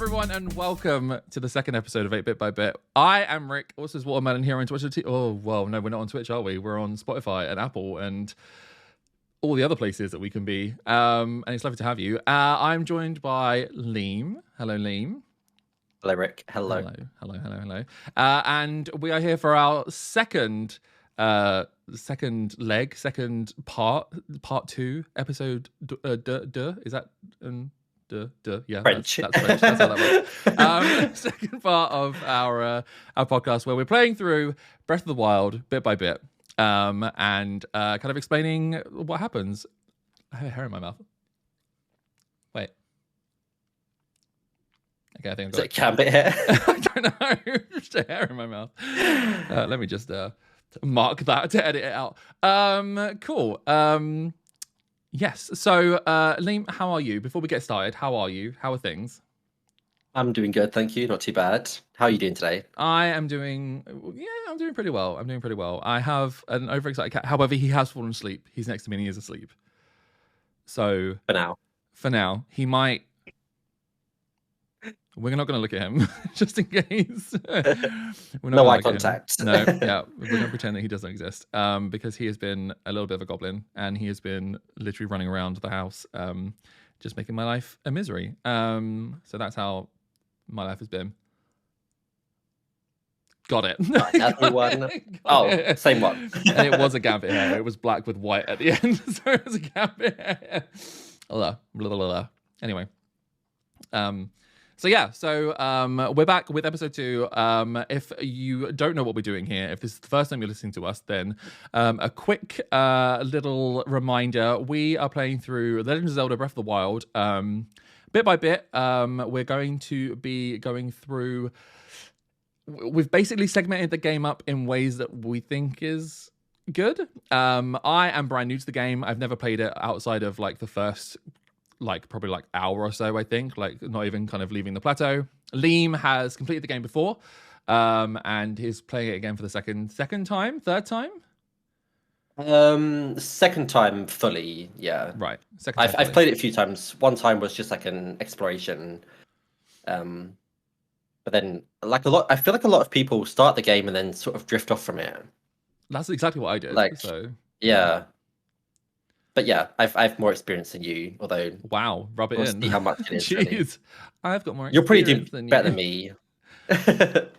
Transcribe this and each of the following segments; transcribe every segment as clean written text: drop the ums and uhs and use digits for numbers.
everyone, and welcome to the second episode of 8-Bit by Bit. I am Rick. Also, is Watermelon here on Twitch. Oh, well, no, we're not on Twitch, are we? We're on Spotify and Apple and all the other places that we can be. And it's lovely to have you. I'm joined by Liam. Hello, Liam. Hello, Rick. Hello. Hello. And we are here for our second part two, episode. Is that? Yeah, French. That's French. That's how that works. Second part of our podcast where we're playing through Breath of the Wild bit by bit, and kind of explaining what happens. I have a hair in my mouth. Wait. Okay, I think Is it Cambit hair? I don't know. Just a hair in my mouth. Let me just mark that to edit it out. Cool. Yes. So, Liam, how are you? Before we get started, how are you? How are things? I'm doing good, thank you. Not too bad. How are you doing today? I'm doing pretty well. I have an overexcited cat. However, he has fallen asleep. He's next to me and he is asleep. So, for now, he might... We're not going to look at him, just in case. No eye contact. No, yeah. We're going to pretend that he doesn't exist, because he has been a little bit of a goblin, and he has been literally running around the house, just making my life a misery. So that's how my life has been. Got it. Another one. Same one. And it was a gambit hair. It was black with white at the end, so it was a gambit hair. Anyway. So we're back with episode 2. If you don't know what we're doing here, if this is the first time you're listening to us, then a quick little reminder. We are playing through The Legend of Zelda Breath of the Wild. Bit by bit, we're going to be going through... We've basically segmented the game up in ways that we think is good. I am brand new to the game. I've never played it outside of like the first... probably hour or so, I think, not even kind of leaving the plateau. Liam has completed the game before, and he's playing it again for the third time? Second time fully, yeah. Right. I've played it a few times. One time was just like an exploration. But then I feel like a lot of people start the game and then sort of drift off from it. That's exactly what I did. Yeah. But yeah, I've more experience than you, although... Wow, rub it in. See how much it is. Jeez, really. I've got more experience. You're pretty doing better than me.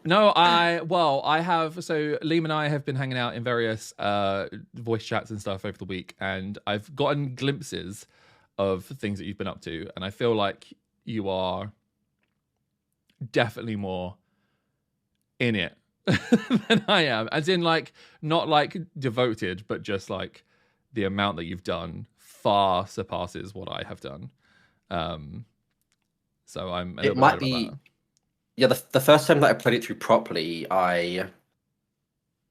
No, I have... So Liam and I have been hanging out in various voice chats and stuff over the week, and I've gotten glimpses of things that you've been up to, and I feel like you are definitely more in it than I am. As in, not devoted, but just the amount that you've done far surpasses what I have done. So I'm a little bit worried about that. Yeah, the first time that I played it through properly, I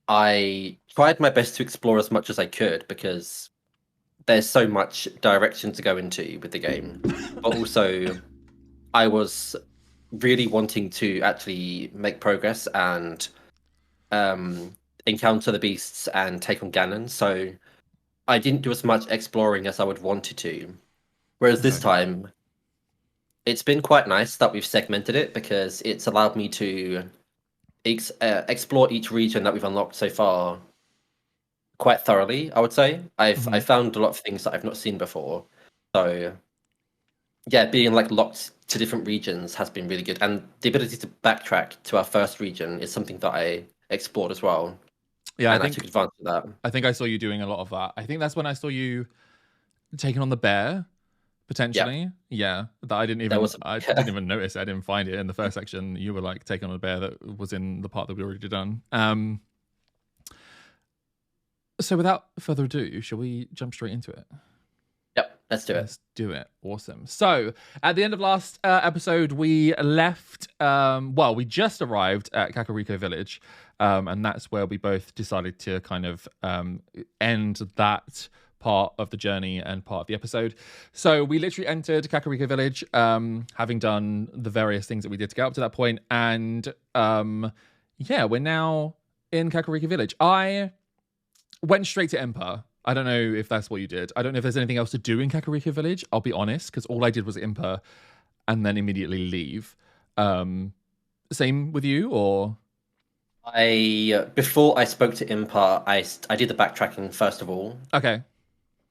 tried my best to explore as much as I could because there's so much direction to go into with the game. But also, I was really wanting to actually make progress and encounter the beasts and take on Ganon. So I didn't do as much exploring as I would wanted to. Whereas this time, it's been quite nice that we've segmented it because it's allowed me to explore each region that we've unlocked so far quite thoroughly, I would say. I've found a lot of things that I've not seen before. So yeah, being locked to different regions has been really good. And the ability to backtrack to our first region is something that I explored as well. Yeah, I took advantage of that. I think I saw you doing a lot of that. I think that's when I saw you taking on the bear, potentially. Yeah, that I didn't even notice. I didn't find it in the first section. You were taking on a bear that was in the part that we already done. So without further ado, shall we jump straight into it? Yep, let's do it. Let's do it. Awesome. So at the end of last episode, we left. We just arrived at Kakariko Village. And that's where we both decided to kind of end that part of the journey and part of the episode. So we literally entered Kakariko Village, having done the various things that we did to get up to that point. And we're now in Kakariko Village. I went straight to Impa. I don't know if that's what you did. I don't know if there's anything else to do in Kakariko Village. I'll be honest, because all I did was Impa and then immediately leave. Same with you, or Before I spoke to Impa, I did the backtracking first of all. okay?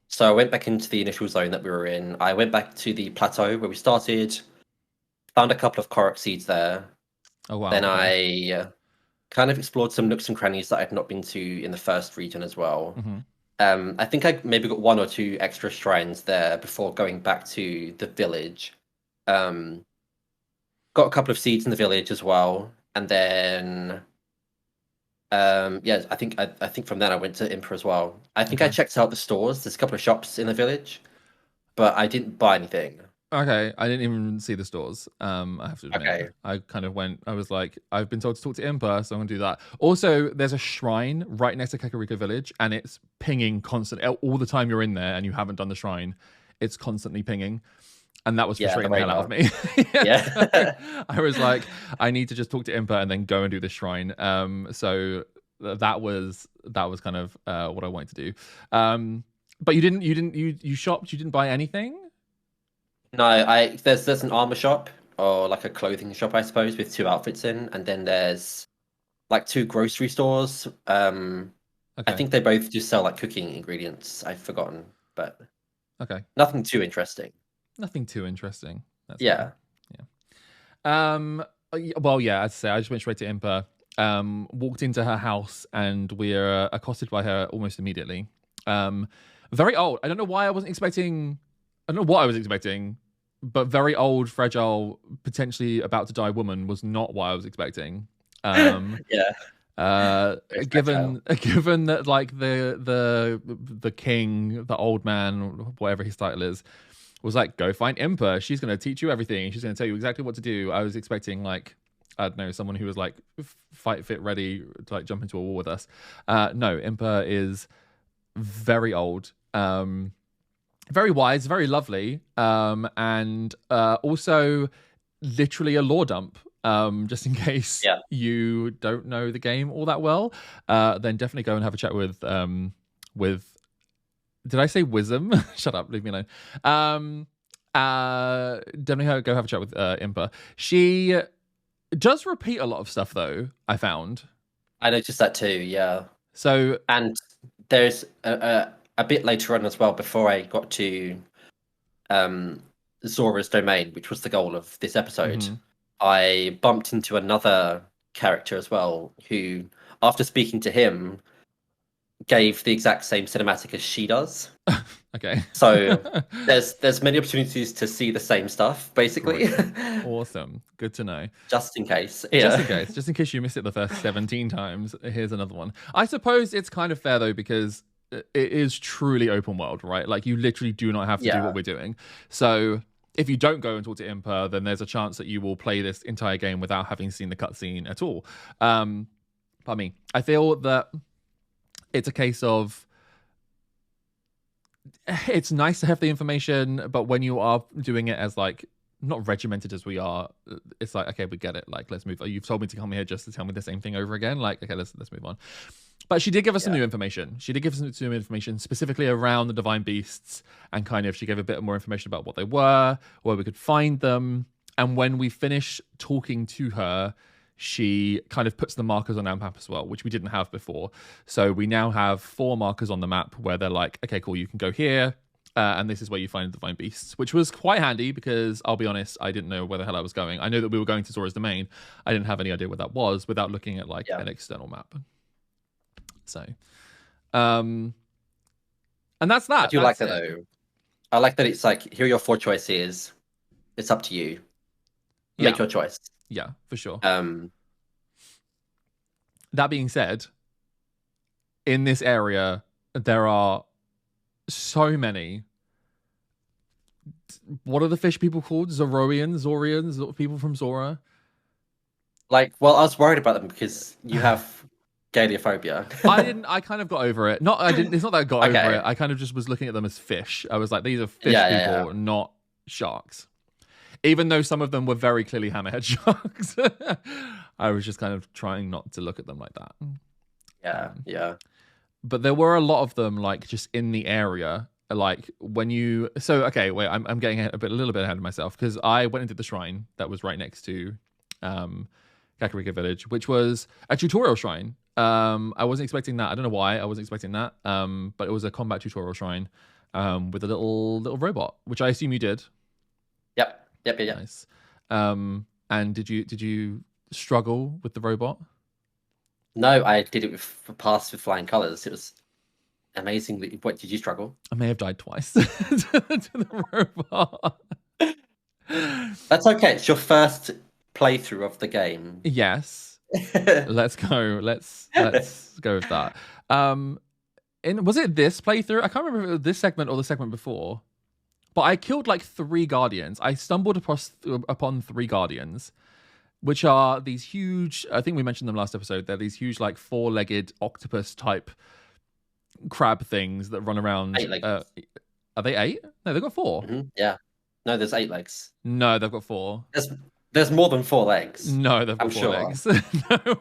So I went back into the initial zone that we were in. I went back to the plateau where we started, found a couple of Korok seeds there. Oh wow, Then okay. I kind of explored some nooks and crannies that I'd not been to in the first region as well. Hmm. I think I maybe got one or two extra shrines there before going back to the village. Um, got a couple of seeds in the village as well, and then yeah, I think from then I went to Impa as well. I think I Okay. checked out the stores. There's a couple of shops in the village, but I didn't buy anything. Okay, I didn't even see the stores. I have to admit, Okay. I kind of went. I was like, I've been told to talk to Impa, so I'm gonna do that. Also, there's a shrine right next to Kakariko Village, and it's pinging constantly all the time you're in there, and you haven't done the shrine. It's constantly pinging, and that was Yeah, the frustrating the hell out of radar. me. So Yeah. I was like, I need to just talk to Impa and then go and do the shrine. So that was kind of what I wanted to do. But you shopped. You didn't buy anything. No, I there's an armor shop or like a clothing shop, I suppose, with two outfits in, and then there's like two grocery stores. I Okay. think they both just sell like cooking ingredients. I've forgotten, but Okay. nothing too interesting. Nothing too interesting. That's fine. Yeah. Yeah. Well, yeah. As I say, I just went straight to Impa. Walked into her house, and we're accosted by her almost immediately. Very old. I don't know why I wasn't expecting. I don't know what I was expecting, but very old, fragile, potentially about to die woman was not what I was expecting. Yeah. Very fragile. Given that like the king, the old man, whatever his title is, was like, go find Impa. She's going to teach you everything. She's going to tell you exactly what to do. I was expecting like, I don't know, someone who was like fight fit ready to like jump into a war with us. No, Impa is very old, very wise, very lovely, and also literally a lore dump. Just in case Yeah. you don't know the game all that well, then definitely go and have a chat with did I say Wisdom? Shut up, leave me alone. Definitely go have a chat with Impa. She does repeat a lot of stuff though, I found. I noticed that too, yeah. So And there's a bit later on as well, before I got to um, Zora's Domain, which was the goal of this episode, mhm. I bumped into another character as well, who, after speaking to him, gave the exact same cinematic as she does. Okay. So there's many opportunities to see the same stuff, basically. Great. Awesome. Good to know. Just in case. Just Yeah. in case. Just in case you missed it the first 17 times, here's another one. I suppose it's kind of fair though, because it is truly open world, right? Like you literally do not have to do Yeah. what we're doing. So if you don't go and talk to Impa, then there's a chance that you will play this entire game without having seen the cutscene at all. Pardon me. I feel that it's a case of it's nice to have the information, but when you are doing it as like not regimented as we are, it's like, okay, we get it. Like, let's move. You've told me to come here just to tell me the same thing over again. Like, okay, let's move on. But she did give us some Yeah. new information. She did give us some new information specifically around the divine beasts, and kind of she gave a bit more information about what they were, where we could find them. And when we finish talking to her, she kind of puts the markers on our map as well, which we didn't have before. So we now have 4 markers on the map where they're like, okay, cool, you can go here. And this is where you find the divine beasts, which was quite handy because I'll be honest, I didn't know where the hell I was going. I know that we were going to Zora's Domain. I didn't have any idea what that was without looking at like Yeah. an external map. So, and that's that. I do like That's that it. though. I like that it's like, here are your 4 choices. It's up to you. Make Yeah, your choice. yeah, for sure. Um, That being said, in this area, there are so many. What are the fish people called? Zorians, people from Zora. like, well, I was worried about them because you have galeophobia. I didn't. I kind of got over it. Not. I didn't. It's not that I got over Okay. it. I kind of just was looking at them as fish. I was like, these are fish Yeah, people, yeah, not sharks. Even though some of them were very clearly hammerhead sharks, I was just kind of trying not to look at them like that. yeah, yeah. But there were a lot of them, like just in the area. Like when you. So okay, wait. I'm getting a little bit ahead of myself because I went into the shrine that was right next to Kakariko Village, which was a tutorial shrine. I wasn't expecting that. I don't know why I wasn't expecting that. But it was a combat tutorial shrine with a little robot, which I assume you did. Yep. Nice. And did you struggle with the robot? No, I did it with flying colors. It was amazing. What did you struggle? I may have died twice to the robot. That's okay. It's your first playthrough of the game. Yes. Let's go. Let's go with that. Was it this playthrough? I can't remember if it was this segment or the segment before. But I killed like 3 guardians. I stumbled upon 3 guardians, which are these huge, I think we mentioned them last episode. They're these huge like 4-legged octopus type crab things that run around. 8 legs. Are they 8? No, they've got 4. Mm-hmm. Yeah. No, there's 8 legs. No, they've got 4. There's more than 4 legs. No, they've got 4 sure. legs. No,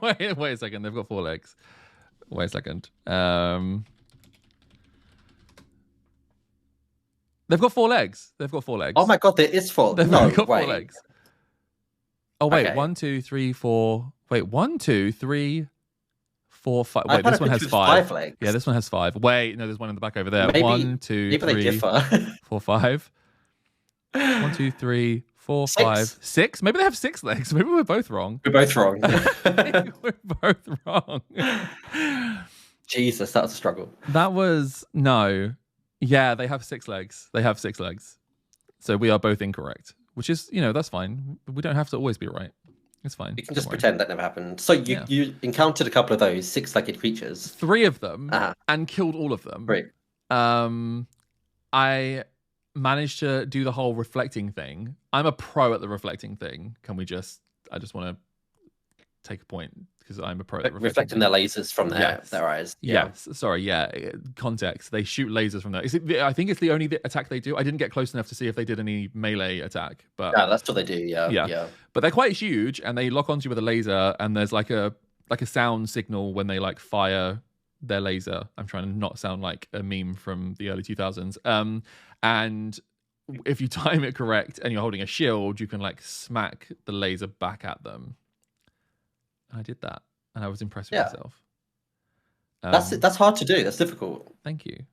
wait a second. They've got 4 legs. Wait a second. They've got 4 legs. They've got 4 legs. Oh my god, there is 4. They've got 4 legs. Oh wait, okay. 1, 2, 3, 4. Wait, 1, 2, 3, 4, 5. I Wait, this one has 5. 5 legs. Yeah, this one has 5. Wait, no, there's one in the back over there. Maybe, 1, 2, maybe 3, they differ. 4, 5. 1, 2, 3, 4, 6. 5, 6. Maybe they have 6 legs. Maybe we're both wrong. We're both wrong. We're both wrong. Jesus, that was a struggle. That was no. Yeah, they have 6 legs. They have 6 legs. So we are both incorrect, which is, that's fine. We don't have to always be right. It's fine. You can just pretend that never happened. So you encountered a couple of those 6-legged creatures. 3 of them and killed all of them. Right. I managed to do the whole reflecting thing. I'm a pro at the reflecting thing. I just want to take a point because I'm a pro at reflecting their lasers from their eyes. Yeah. Yes. Sorry. Yeah. Context. They shoot lasers from there. I think it's the only attack they do. I didn't get close enough to see if they did any melee attack, but yeah, that's what they do. Yeah. But they're quite huge, and they lock onto you with a laser. And there's like a sound signal when they like fire their laser. I'm trying to not sound like a meme from the early 2000s. And if you time it correct and you're holding a shield, you can like smack the laser back at them. I did that, and I was impressed with myself. That's hard to do. That's difficult. Thank you.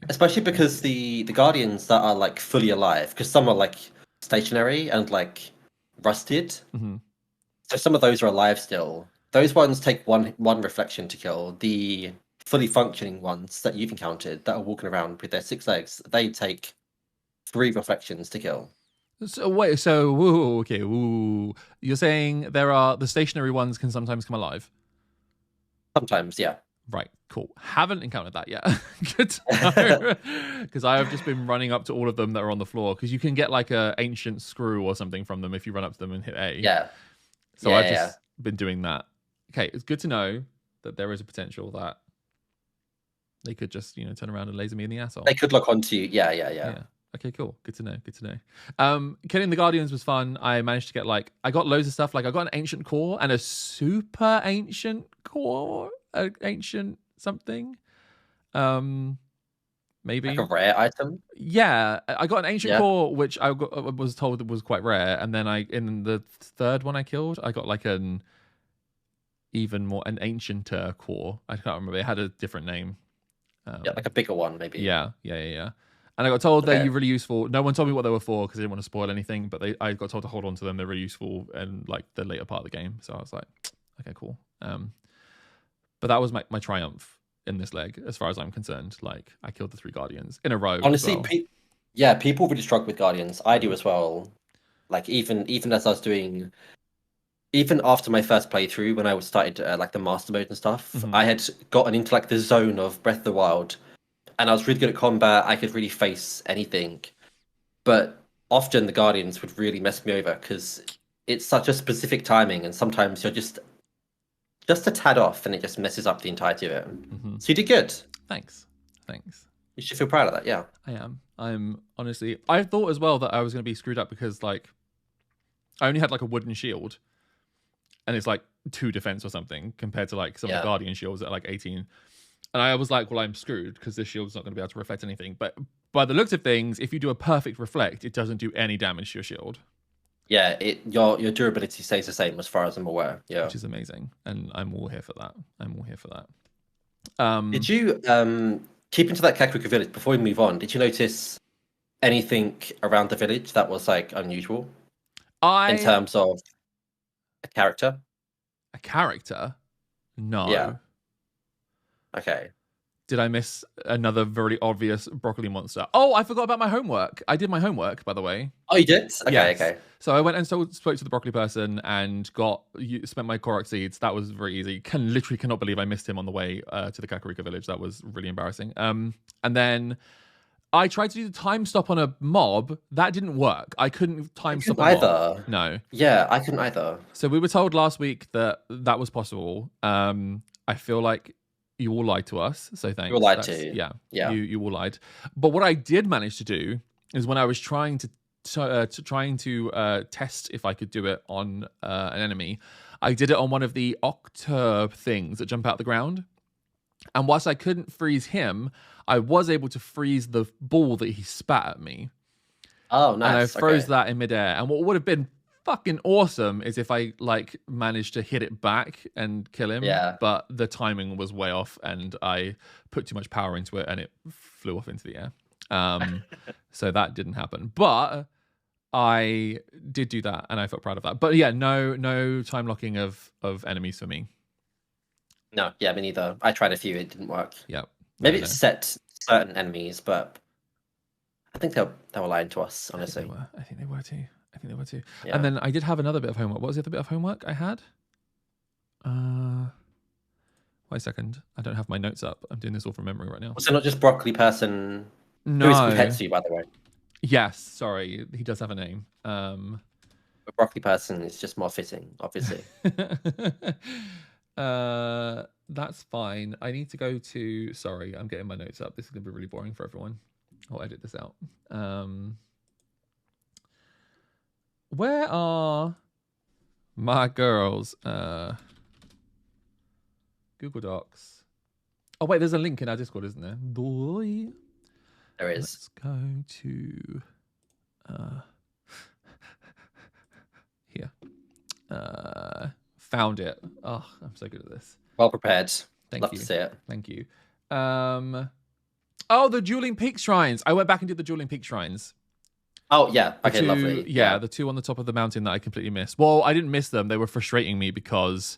Especially because the guardians that are like fully alive, because some are like stationary and like rusted. Mm-hmm. So some of those are alive still. Those ones take one reflection to kill. The fully functioning ones that you've encountered that are walking around with their 6 legs, they take 3 reflections to kill. So wait, okay, you're saying the stationary ones can sometimes come alive? Sometimes, yeah. Right, cool. Haven't encountered that yet. Good to know. Because I have just been running up to all of them that are on the floor, because you can get like a ancient screw or something from them if you run up to them and hit A. Yeah. So I've just been doing that. Okay, it's good to know that there is a potential that they could just, turn around and laser me in the asshole. They could lock onto you. Yeah. Okay, cool. Good to know. Killing the Guardians was fun. I managed to get I got loads of stuff. Like I got an ancient core and a super ancient core, an ancient something. Maybe like a rare item. Yeah, I got an ancient core, which I was told was quite rare. And then in the 3rd one I killed, I got like an ancienter core. I can't remember. It had a different name. Like a bigger one, maybe. Yeah. And I got told they're really useful. No one told me what they were for because I didn't want to spoil anything. But I got told to hold on to them. They're really useful in like the later part of the game. So I was like, okay, cool. But that was my triumph in this leg, as far as I'm concerned. Like I killed the 3 Guardians in a row. Honestly, people really struggle with Guardians. I do as well. Like even as I was doing, even after my first playthrough, when I started like the master mode and stuff, I had gotten into like the zone of Breath of the Wild. And I was really good at combat. I could really face anything. But often the Guardians would really mess me over because it's such a specific timing. And sometimes you're just a tad off and it just messes up the entirety of it. Mm-hmm. So you did good. Thanks. You should feel proud of that, yeah. I am. I'm honestly... I thought as well that I was going to be screwed up because like I only had like a wooden shield. And it's like 2 defense or something compared to like some of the Guardian shields that are like 18. And I was like, well, I'm screwed because this shield's not going to be able to reflect anything. But by the looks of things, if you do a perfect reflect, it doesn't do any damage to your shield. Yeah, your durability stays the same as far as I'm aware. Yeah. which is amazing, and I'm all here for that. I'm all here for that. Did you keep into that Kakariko village before we move on? Did you notice anything around the village that was like unusual in I terms of a character? a character? Yeah. No. Okay. Did I miss another very obvious broccoli monster? Oh, I forgot about my homework. I did my homework, by the way. Oh, you did? Okay, Yes. okay. So I went and spoke to the broccoli person and spent my Korok seeds. That was very easy. Literally cannot believe I missed him on the way to the Kakariko village. That was really embarrassing. And then I tried to do the time stop on a mob. That didn't work. I couldn't I time stop couldn't a mob. either. No. Yeah, I couldn't either. So we were told last week that that was possible. I feel like you all lied to us. So thanks. You were lied to. Yeah. Yeah. You all lied. But what I did manage to do is when I was trying to test if I could do it on an enemy, I did it on one of the octa things that jump out the ground. And whilst I couldn't freeze him, I was able to freeze the ball that he spat at me. Oh, nice. And I froze Okay. that in midair. And what would have been fucking awesome is if I like managed to hit it back and kill him. Yeah. But the timing was way off, and I put too much power into it, and it flew off into the air. So that didn't happen. But I did do that, and I felt proud of that. But yeah, no time locking of enemies for me. No, yeah, me neither. I tried a few, it didn't work. Yeah. Maybe No. it set certain enemies, but I think they were lying to us, I honestly. think they were too. Yeah. And then I did have another bit of homework. What was the other bit of homework I had? Wait a second. I don't have my notes up. I'm doing this all from memory right now. Was it not just Broccoli Person? No. Who is Kupetsu, by the way? Yes, sorry. He does have a name. But Broccoli Person is just more fitting, obviously. That's fine. I need to go to. Sorry, I'm getting my notes up. This is gonna be really boring for everyone. I'll edit this out. Where are my girls? Google Docs. Oh wait, there's a link in our Discord, isn't there? Boy. There is. Let's go to here. Found it. Oh, I'm so good at this. Well prepared. Thank Love you. to see it. Thank you. Oh, the Dueling Peak Shrines. I went back and did the Dueling Peak Shrines. Oh, yeah. The Okay, two, lovely. Yeah, the two on the top of the mountain that I completely missed. Well, I didn't miss them. They were frustrating me because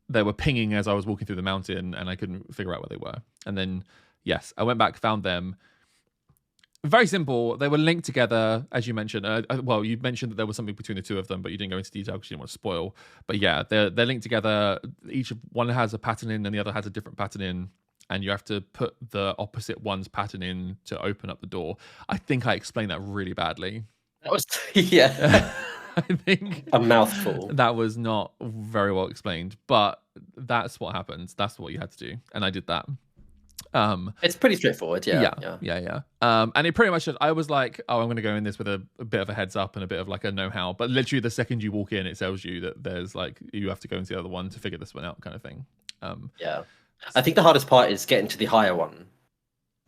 they were pinging as I was walking through the mountain and I couldn't figure out where they were. And then, yes, I went back, found them. Very simple. They were linked together, as you mentioned. Well, you mentioned that there was something between the two of them, but you didn't go into detail because you didn't want to spoil. But yeah, they're linked together. One has a pattern in, and the other has a different pattern in, and you have to put the opposite one's pattern in to open up the door. I think I explained that really badly. That was, yeah. I think A mouthful. that was not very well explained, but that's what happens. That's what you had to do, and I did that. It's pretty straightforward, yeah. And it pretty much, I was like, oh, I'm going to go in this with a bit of a heads up and a bit of like a know-how. But literally the second you walk in, it tells you that there's like, you have to go into the other one to figure this one out kind of thing. Yeah. I think the hardest part is getting to the higher one.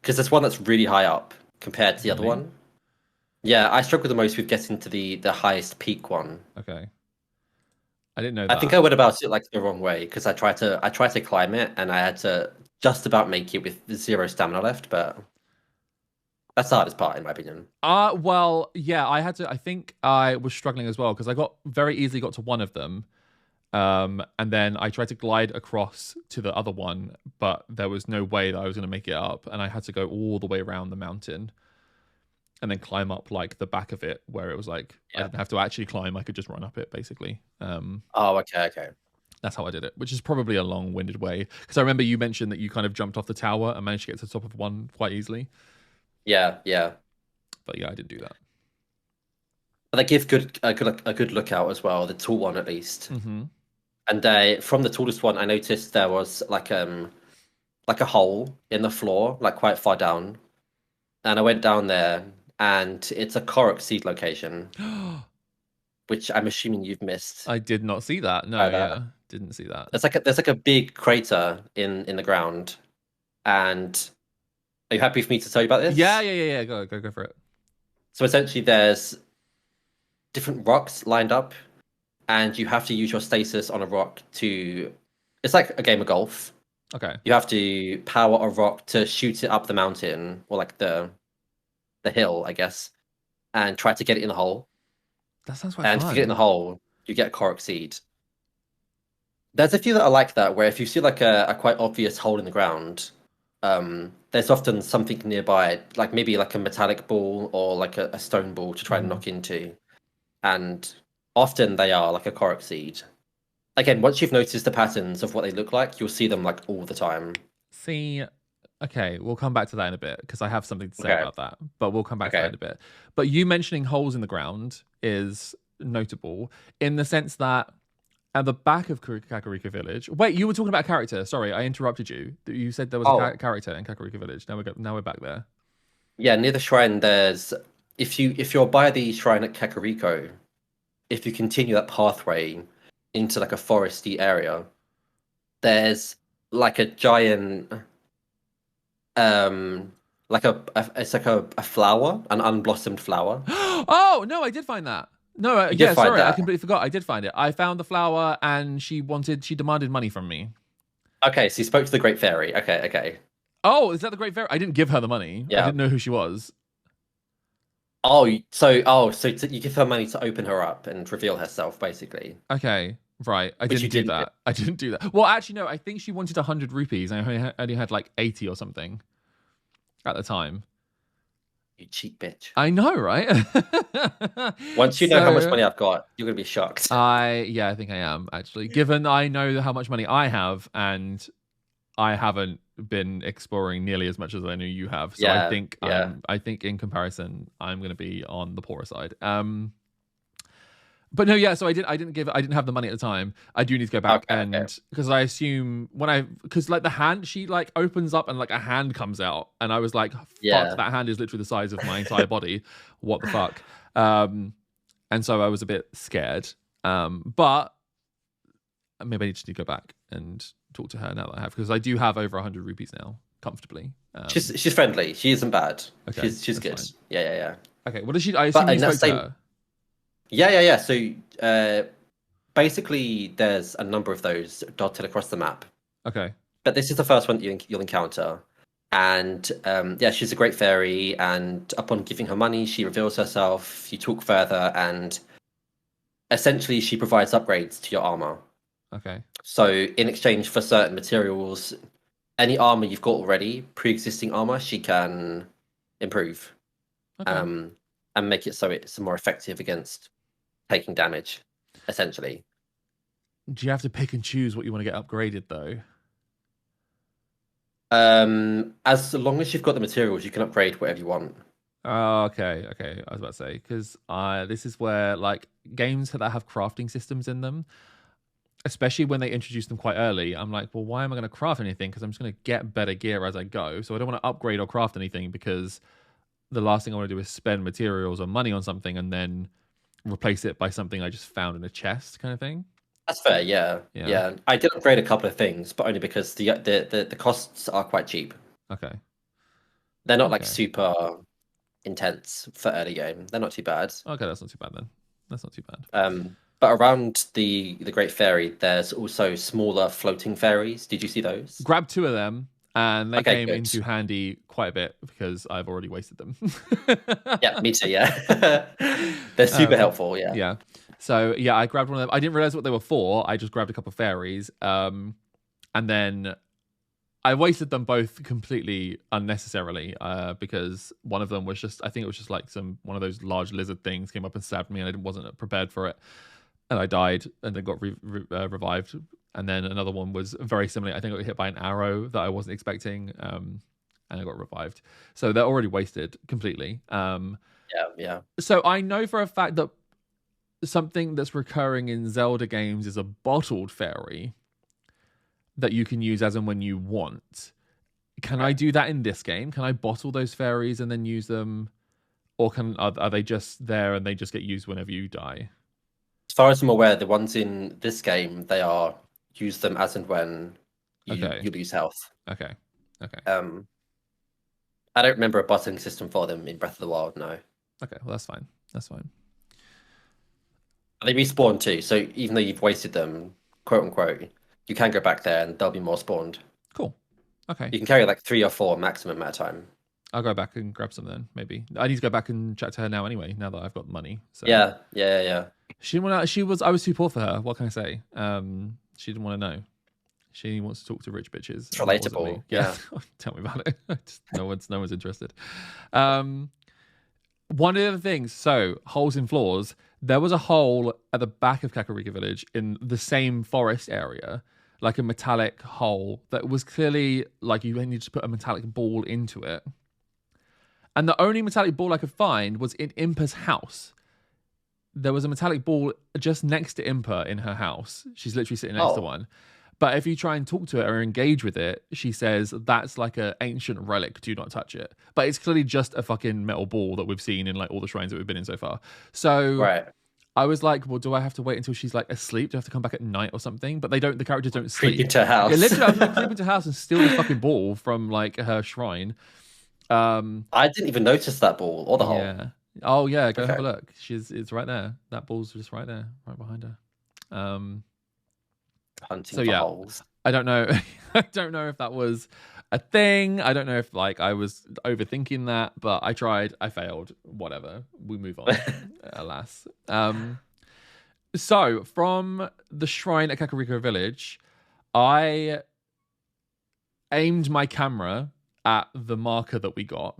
Because there's one that's really high up compared to the other Really? one. Yeah, I struggle the most with getting to the highest peak one. Okay. I didn't know that. I think I went about it like the wrong way because I tried to climb it and I had to just about make it with 0 stamina left, but that's the hardest part in my opinion. Well, yeah, I think I was struggling as well because I very easily got to one of them. And then I tried to glide across to the other one, but there was no way that I was going to make it up. And I had to go all the way around the mountain and then climb up like the back of it where it was like, I didn't have to actually climb. I could just run up it basically. Oh, okay. That's how I did it, which is probably a long-winded way. Because I remember you mentioned that you kind of jumped off the tower and managed to get to the top of one quite easily. Yeah. But yeah, I didn't do that. But they give a good lookout as well, the tall one at least. Mm-hmm. And from the tallest one, I noticed there was like a hole in the floor, like quite far down. And I went down there, and it's a Korok seed location, which I'm assuming you've missed. I did not see that. No, yeah, didn't see that. There's like a big crater in the ground, and are you happy for me to tell you about this? Yeah. Go for it. So essentially, there's different rocks lined up, and you have to use your stasis on a rock to. It's like a game of golf. Okay. You have to power a rock to shoot it up the mountain or like the hill, I guess, and try to get it in the hole. That sounds quite And if you get in the fun. hole, you get a Korok seed. There's a few that are like that, where if you see like a quite obvious hole in the ground, there's often something nearby, like maybe like a metallic ball or like a stone ball to try and Mhm. knock into. And often they are like a Korok seed. Again, once you've noticed the patterns of what they look like, you'll see them like all the time. See, okay, we'll come back to that in a bit because I have something to say Okay, about that, but we'll come back to that okay. in a bit. But you mentioning holes in the ground is notable in the sense that at the back of Kakariko Village. Wait, you were talking about a character. Sorry, I interrupted you. You said there was a Oh, character in Kakariko Village. Now we're back there. yeah, near the shrine there's if you're by the shrine at Kakariko, if you continue that pathway into like a foresty area, there's like a giant like it's like a flower, an unblossomed flower. Oh no, I did find that. No, You did yeah, find sorry, I that. completely forgot. I did find it. I found the flower, and she demanded money from me. Okay, so you spoke to the Great Fairy. Okay, okay. Oh, is that the Great Fairy? I didn't give her the money. I Yeah. didn't know who she was. So you give her money to open her up and reveal herself, basically. Okay, right. I Which didn't you do didn't do. that. I didn't do that. Well, actually, no. I think she wanted 100 rupees. I only had like 80 or something at the time. You cheap bitch. I know, right? Once you know how much So money I've got, you're gonna be shocked. yeah, I think I am actually. Given I know how much money I have, and I haven't been exploring nearly as much as I know you have. So Yeah, yeah. I think in comparison, I'm going to be on the poorer side. But no, yeah. So I didn't have the money at the time. I do need to go back Okay, okay. and because I assume because like the hand she like opens up and like a hand comes out, and I was like, fuck, Yeah. that hand is literally the size of my entire body. What the fuck? And so I was a bit scared. But maybe I just need to go back and talk to her now that I have because I do have over 100 rupees now comfortably. She's friendly. She isn't bad. Okay, She's that's good. fine. Yeah, yeah, yeah. Okay, what does she? I But assume you in that spoke to same her. yeah, yeah, yeah. So basically there's a number of those dotted across the map. Okay, But this is the first one that you'll encounter. And yeah, she's a great fairy, and upon giving her money, she reveals herself. You talk further, and essentially she provides upgrades to your armor. okay, So in exchange for certain materials, any armor you've got already, pre-existing armor, she can improve, okay. um, and make it so it's more effective against taking damage, essentially. Do you have to pick and choose what you want to get upgraded though? As long as you've got the materials, you can upgrade whatever you want. Oh, okay, okay. I was about to say because this is where like games that have crafting systems in them, especially when they introduce them quite early, I'm like, well, why am I going to craft anything? Because I'm just going to get better gear as I go. So I don't want to upgrade or craft anything because the last thing I want to do is spend materials or money on something and then replace it by something I just found in a chest, kind of thing. That's fair, yeah, Yeah. yeah. I did upgrade a couple of things, but only because the costs are quite cheap. Okay. They're not like Okay. super intense for early game. They're not too bad. Okay, that's not too bad then. That's not too bad. But around the Great Fairy, there's also smaller floating fairies. Did you see those? Grab two of them, and they Okay, came good. into handy quite a bit because I've already wasted them. Yeah, me too. Yeah, they're super um, helpful. Yeah, yeah. So yeah, I grabbed one of them. I didn't realize what they were for. I just grabbed a couple of fairies, and then I wasted them both completely unnecessarily because one of them was just I think it was just like one of those large lizard things came up and stabbed me and I wasn't prepared for it and I died and then got revived, and then another one was very similar. I think I got hit by an arrow that I wasn't expecting, and I got revived. So they're already wasted completely. yeah, yeah. So I know for a fact that something that's recurring in Zelda games is a bottled fairy that you can use as and when you want. Can I Right. do that in this game? Can I bottle those fairies and then use them, or are they just there and they just get used whenever you die? As far as I'm aware, the ones in this game, they are use them as and when Okay, you lose health. okay, okay, Um, I don't remember a bottling system for them in Breath of the Wild. No. okay. Well, that's fine. That's fine. They respawn too, so even though you've wasted them, quote unquote, you can go back there and there'll be more spawned. Cool. Okay. You can carry like 3 or 4 maximum at a time. I'll go back and grab some then, maybe. I need to go back and chat to her now anyway, now that I've got money. So Yeah. she didn't want to, I was too poor for her. What can I say? She didn't want to know. She wants to talk to rich bitches. It's relatable. Yeah. Tell me about it. No one's interested. One of the other things, so holes in floors. There was a hole at the back of Kakariko Village in the same forest area, like a metallic hole that was clearly like you needed to put a metallic ball into it. And the only metallic ball I could find was in Impa's house. There was a metallic ball just next to Impa in her house. She's literally sitting next to one. But if you try and talk to her or engage with it, she says that's like an ancient relic. Do not touch it. But it's clearly just a fucking metal ball that we've seen in like all the shrines that we've been in so far. So I was like, well, do I have to wait until she's like asleep? Do I have to come back at night or something? But they don't. The characters don't sleep. Creep into her house. Yeah, literally, I was like, creep into her house and steal the fucking ball from like her shrine. I didn't even notice that ball or the hole. Yeah. Oh yeah, go have a look. It's right there. That ball's just right there, right behind her. Hunting for holes. I don't know. I don't know if that was a thing. I don't know if like I was overthinking that, but I tried. I failed. Whatever. We move on. Alas. So from the shrine at Kakariko Village, I aimed my camera at the marker that we got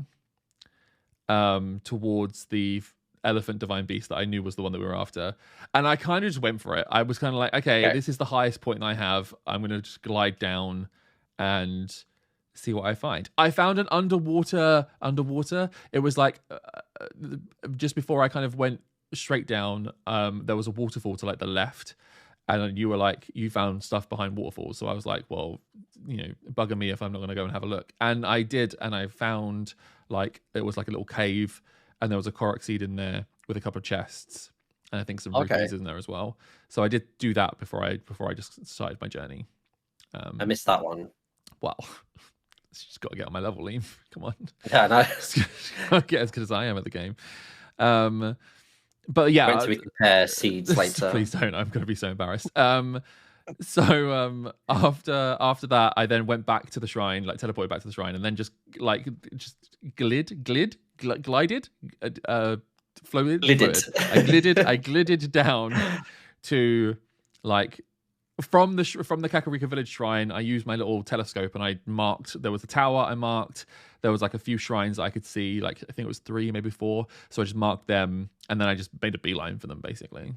towards the elephant divine beast that I knew was the one that we were after, and I kind of just went for it. I was kind of like, okay, this is the highest point I have. I'm gonna just glide down and see what I find. I found an underwater. It was like just before I kind of went straight down, there was a waterfall to like the left, and you were like, you found stuff behind waterfalls. So I was like, well, bugger me if I'm not going to go and have a look. And I did, and I found like it was like a little cave, and there was a Korok seed in there with a couple of chests, and I think some rupees in there as well. So I did do that before I just started my journey. I missed that one. Well, just got to get on my level, Liam. Come on. Yeah, no. Get as good as I am at the game. But yeah, when do we compare seeds later? Please don't. I'm going to be so embarrassed. So after that, I then went back to the shrine, like teleported back to the shrine, and then just glided, floated. I glided down to like from the Kakariko Village shrine. I used my little telescope and I marked. There was a tower I marked. There was like a few shrines that I could see. Like I think it was 3, maybe 4. So I just marked them, and then I just made a beeline for them, basically.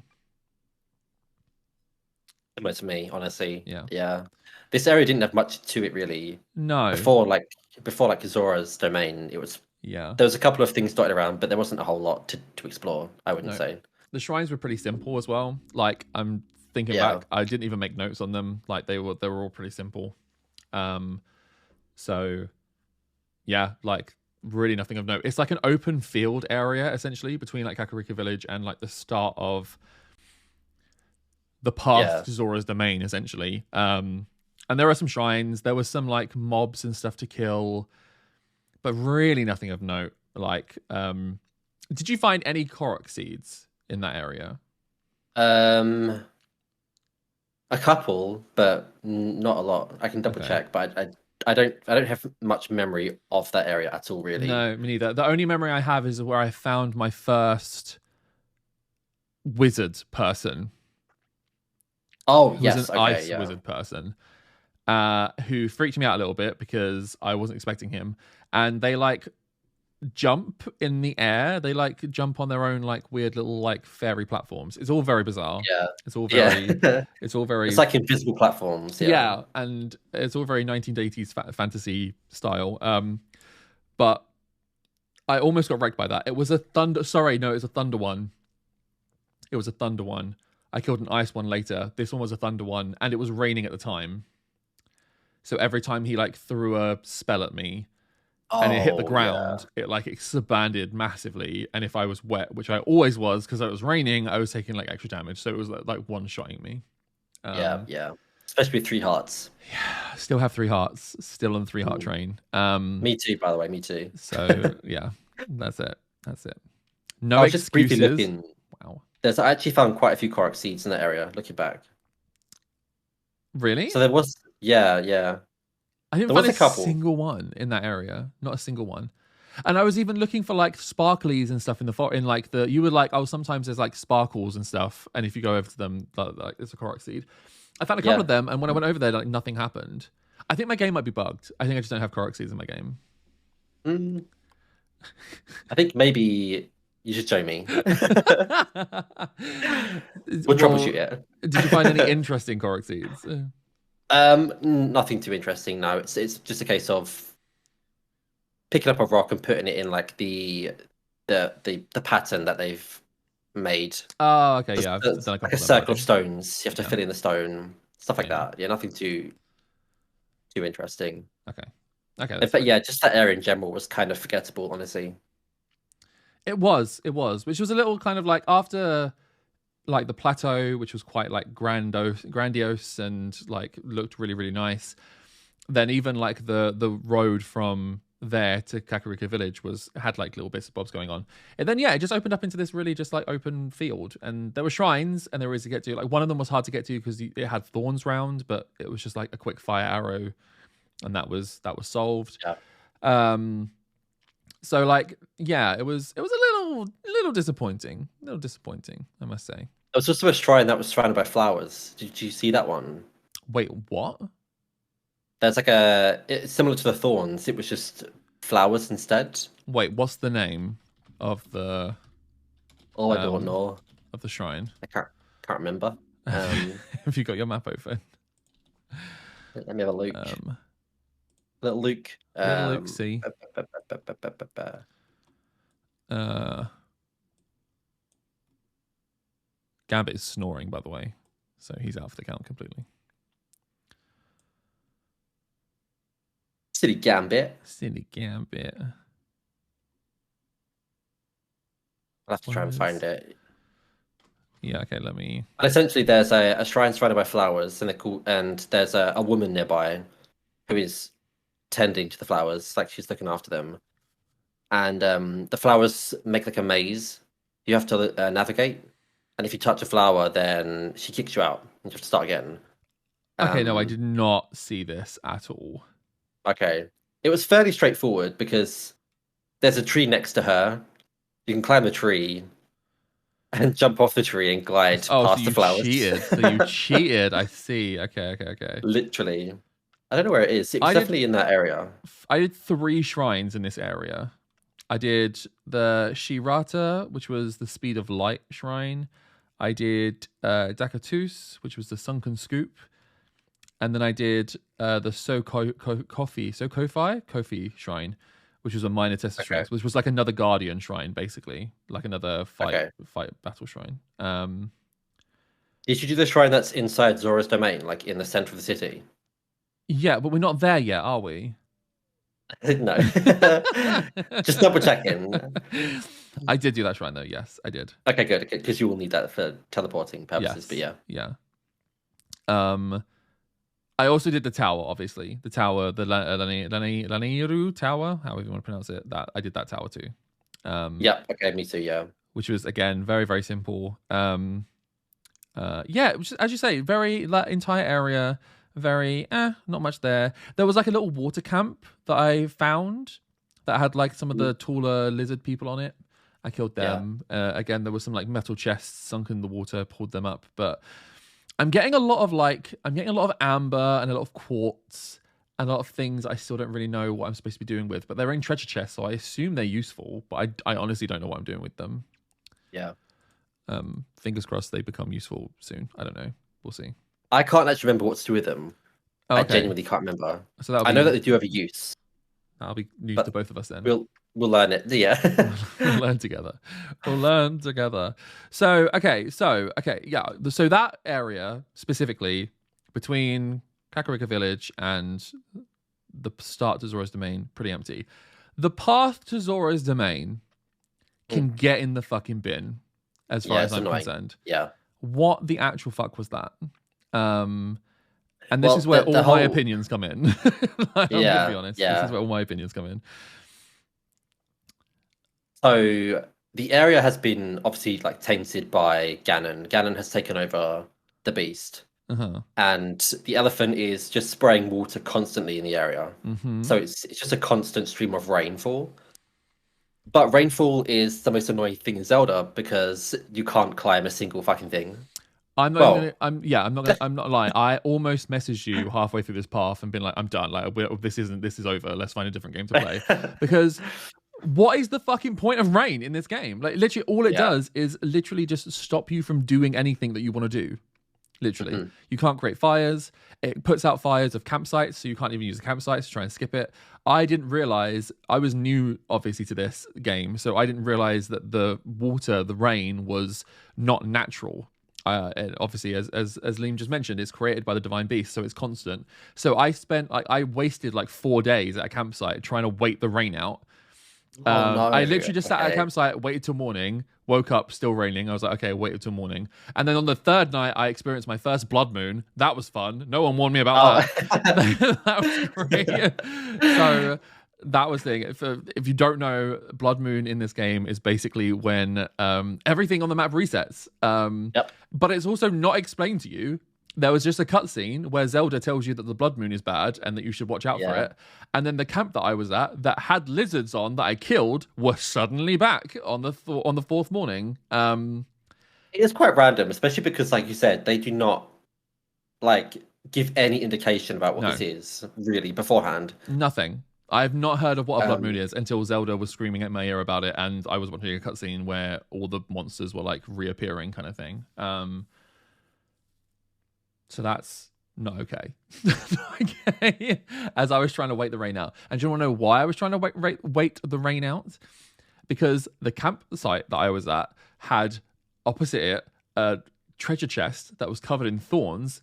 Similar to me, honestly. Yeah. This area didn't have much to it, really. No. Before like Zora's Domain, it was. Yeah. There was a couple of things dotted around, but there wasn't a whole lot to explore. I wouldn't say. The shrines were pretty simple as well. Like I'm thinking back, I didn't even make notes on them. Like they were all pretty simple. So yeah, like really nothing of note. It's like an open field area essentially between like Kakariko Village and like the start of the path to Zora's Domain, essentially. And there are some shrines. There was some like mobs and stuff to kill, but really nothing of note. Like, did you find any Korok seeds in that area? A couple, but not a lot. I can double check, but I don't have much memory of that area at all, really. No, me neither. The only memory I have is where I found my first wizard person. Oh, yes, an ice wizard person who freaked me out a little bit because I wasn't expecting him. And they like jump in the air. They like jump on their own like weird little like fairy platforms. It's all very bizarre. Yeah. It's all very it's all very It's like invisible platforms. Yeah, and it's all very 1980s fantasy style. But I almost got wrecked by that. It was a thunder it was a thunder one. It was a thunder one. I killed an ice one later. This one was a thunder one, and it was raining at the time. So every time he like threw a spell at me and it hit the ground, it like expanded massively. And if I was wet, which I always was because it was raining, I was taking like extra damage. So it was like one-shotting me. Yeah. Especially with 3 hearts. Yeah, still have 3 hearts. Still on the 3-heart train. Me too, by the way. Me too. So yeah, that's it. No excuses. Just briefly looking. Wow. There's I actually found quite a few Korok seeds in that area. Looking back, Really? so there was yeah. I didn't There find was a a couple. single one in that area. Not a single one. And I was even looking for like sparklies and stuff in the in like the you would like oh sometimes there's like sparkles and stuff, and if you go over to them like it's a Korok seed. I found a couple Yeah. of them, and when I went over there, like nothing happened. I think my game might be bugged. I think I just don't have Korok seeds in my game. Mm, I think maybe you should show me. We'll Well, troubleshoot it. did you find any interesting Korok seeds? Nothing too interesting. No, it's just a case of picking up a rock and putting it in like the pattern that they've made. Oh, okay, Just yeah, I've done a like a couple of them circle of already. stones. You have to Yeah, fill in the stone, stuff like yeah. that. Yeah, nothing too interesting. Okay, okay, that's But fine. yeah, just that area in general was kind of forgettable, honestly. It was, which was a little kind of like after like the plateau, which was quite like grandiose and like looked really, really nice. Then even like the road from there to Kakariko Village was had like little bits and bobs going on. And then yeah, it just opened up into this really just like open field. And there were shrines and there was to get to. Like one of them was hard to get to because it had thorns round, but it was just like a quick fire arrow, and that was solved. Yeah. So like yeah, it was a little disappointing. A little disappointing, I must say. It was just a shrine that was surrounded by flowers. Did you see that one? Wait, what? There's like it's similar to the thorns. It was just flowers instead. Wait, what's the name of the Oh, I don't know. shrine? I can't remember. Have you got your map open? Let me have a look. Little Luke. Little Luke, see. Gambit is snoring, by the way, so he's out of the count completely. Silly Gambit. Silly Gambit. I'll have to try and find it. Yeah, okay, let me. But essentially, there's a shrine surrounded by flowers, and and there's a woman nearby who is tending to the flowers, like she's looking after them. And the flowers make like a maze. You have to navigate, and if you touch a flower, then she kicks you out, and you have to start again. Okay, no, I did not see this at all. Okay, it was fairly straightforward because there's a tree next to her. You can climb the tree and jump off the tree and glide past the flowers. Cheated. So you cheated. I see. Okay. Literally. I don't know where it is. It was definitely in that area. I did 3 shrines in this area. I did the Shirata, which was the Speed of Light shrine. I did Dakatus, which was the Sunken Scoop. And then I did the Kofi shrine, which was a minor test shrine, which was like another guardian shrine, basically, like another fight battle shrine. Did you do the shrine that's inside Zora's domain, like in the center of the city? Yeah, but we're not there yet, are we? No. Just double checking. I did do that shrine though. Yes, I did. Okay, good. Because you will need that for teleporting purposes. Yes. But yeah. I also did the tower, obviously. The tower, the Laniru Tower, however you want to pronounce it. That I did that tower too. Yeah, okay, me too, yeah. Which was again very, very simple. Yeah, which, as you say, very that entire area, very not much there. There was like a little water camp that I found that had like some of the taller lizard people on it. I killed them. Yeah. Again, there was some like metal chests sunk in the water, pulled them up, but I'm getting a lot of amber and a lot of quartz and a lot of things I still don't really know what I'm supposed to be doing with, but they're in treasure chests, so I assume they're useful, but I honestly don't know what I'm doing with them. Yeah. Fingers crossed they become useful soon. I don't know. We'll see. I can't actually remember what to do with them. Oh, okay. I genuinely can't remember. So I know that they do have a use. That'll be news to both of us then. We'll learn it. Yeah. We'll learn together. So yeah. So that area specifically between Kakariko Village and the start to Zora's Domain, pretty empty. The path to Zora's Domain can get in the fucking bin, as far as I'm concerned. Yeah. What the actual fuck was that? And this is where all my opinions come in. I'm gonna be honest. Yeah. This is where all my opinions come in. So the area has been obviously like tainted by Ganon. Ganon has taken over the beast, Uh-huh. and the elephant is just spraying water constantly in the area. Mm-hmm. So it's just a constant stream of rainfall. But rainfall is the most annoying thing in Zelda because you can't climb a single fucking thing. I'm not even gonna. Well, I'm not lying. I almost messaged you halfway through this path and been like, I'm done. Like, this isn't. This is over. Let's find a different game to play. Because what is the fucking point of rain in this game? Like, literally, all it yeah. does is literally just stop you from doing anything that you want to do. Literally, Mhm. you can't create fires. It puts out fires of campsites, so you can't even use the campsites to try and skip it. I didn't realize, I was new obviously to this game, so I didn't realize that the water, the rain, was not natural. And obviously, as Liam just mentioned, it's created by the divine beast, so it's constant. So I wasted like 4 days at a campsite trying to wait the rain out. Oh no. I literally just sat at a Okay. campsite, waited till morning, woke up, still raining. I was like, okay, waited till morning. And then on the third night, I experienced my first blood moon. That was fun. No one warned me Oh. about that. That was great. So that was the thing. If you don't know, blood moon in this game is basically when everything on the map resets. Yep. But it's also not explained to you. There was just a cutscene where Zelda tells you that the blood moon is bad and that you should watch out for Yeah. it. And then the camp that I was at that had lizards on that I killed were suddenly back on the fourth morning. It is quite random, especially because, like you said, they do not like give any indication about what No, this is really beforehand. nothing. I've not heard of what a blood moon Um, is until Zelda was screaming at my ear about it, and I was watching a cutscene where all the monsters were like reappearing, kind of thing. So that's not okay. Okay. As I was trying to wait the rain out. And do you want to know why I was trying to wait the rain out? Because the campsite that I was at had opposite it a treasure chest that was covered in thorns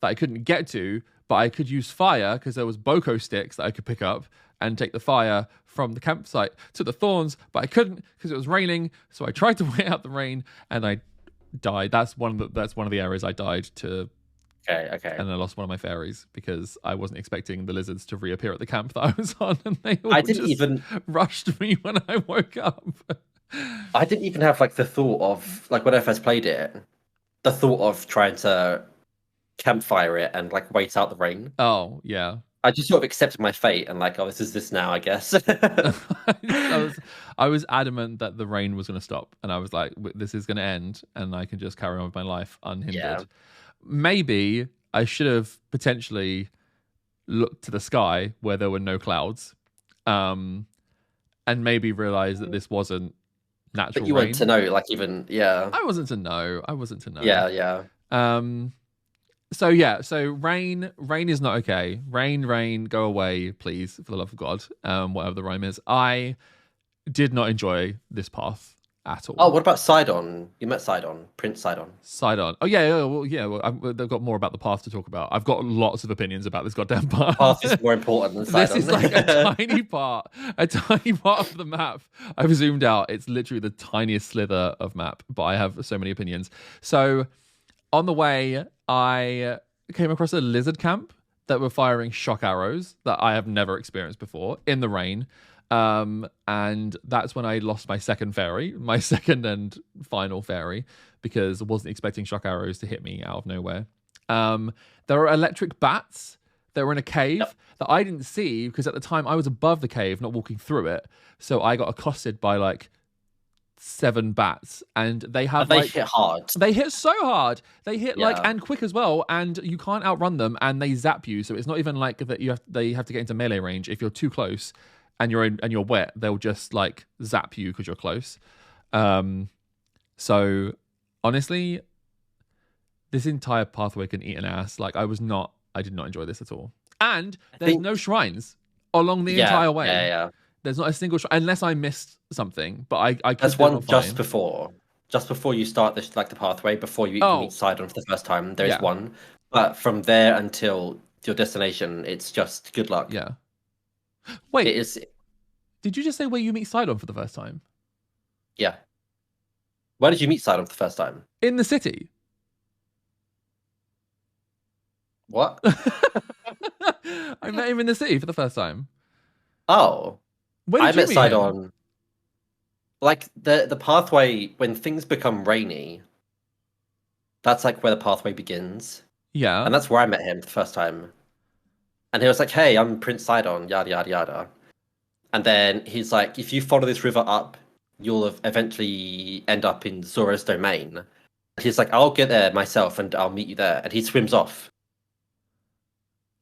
that I couldn't get to, but I could use fire because there was boko sticks that I could pick up and take the fire from the campsite to the thorns, but I couldn't because it was raining. So I tried to wait out the rain and I died. That's one of the areas I died to, okay, okay. and I lost one of my fairies because I wasn't expecting the lizards to reappear at the camp that I was on, and they all I didn't just even rushed me when I woke up. I didn't even have like the thought of like when I first played it, the thought of trying to campfire it and like wait out the rain. Oh yeah. I just sort of accepted my fate and like, oh, this is this now, I guess. I was adamant that the rain was going to stop, and I was like, "This is going to end, and I can just carry on with my life Yeah. unhindered." Maybe I should have potentially looked to the sky where there were no clouds, and maybe realized that this wasn't But natural you want to rain. know, like even yeah. I wasn't to know. I wasn't to know. Yeah, yeah. Um, so yeah, so rain is not okay. Rain, go away, please, for the love of God. Whatever the rhyme is. I did not enjoy this path at Oh, all. what about Sidon? You met Sidon, Prince Sidon. Sidon. Oh yeah. They've got more about the path to talk about. I've got lots of opinions about this goddamn path. Path is more important than This Sidon. is like a tiny part of the map. I've zoomed out. It's literally the tiniest slither of map, but I have so many opinions. So on the way, I came across a lizard camp that were firing shock arrows that I have never experienced before in the rain. And that's when I lost my second fairy, my second and final fairy, because I wasn't expecting shock arrows to hit me out of nowhere. There are electric bats that were in a cave Yep. that I didn't see because at the time I was above the cave, not walking through it. So I got accosted by like 7 bats, and they have They like hit hard. they hit so hard. They hit like Yeah. and quick as well, and you can't outrun them, and they zap you. So it's not even like that they have to get into melee range. If you're too close and you're wet, they'll just like zap you because you're close. So honestly, this entire pathway can eat an ass. Like I did not enjoy this at all. And there's think no shrines along the yeah, entire way. yeah, yeah. There's not a single shrine unless I missed something. But I could There's not one find. just before you start this like the pathway, before you even Oh meet Sidon for the first time. There is yeah, one, but from there until your destination, it's just good luck. yeah. It Wait, is, did you just say where you meet Sidon for the first time? yeah. Where did you meet Sidon for the first time? In the city. What? I met him in the city for the first time. Oh, Where I did you met meet him? Sidon. Like the pathway when things become rainy, that's like where the pathway begins. Yeah. And that's where I met him the first time. And he was like, "Hey, I'm Prince Sidon, yada yada yada." And then he's like, "If you follow this river up, eventually end up in Zora's domain." He's like, "I'll get there myself, and I'll meet you there." And he swims off,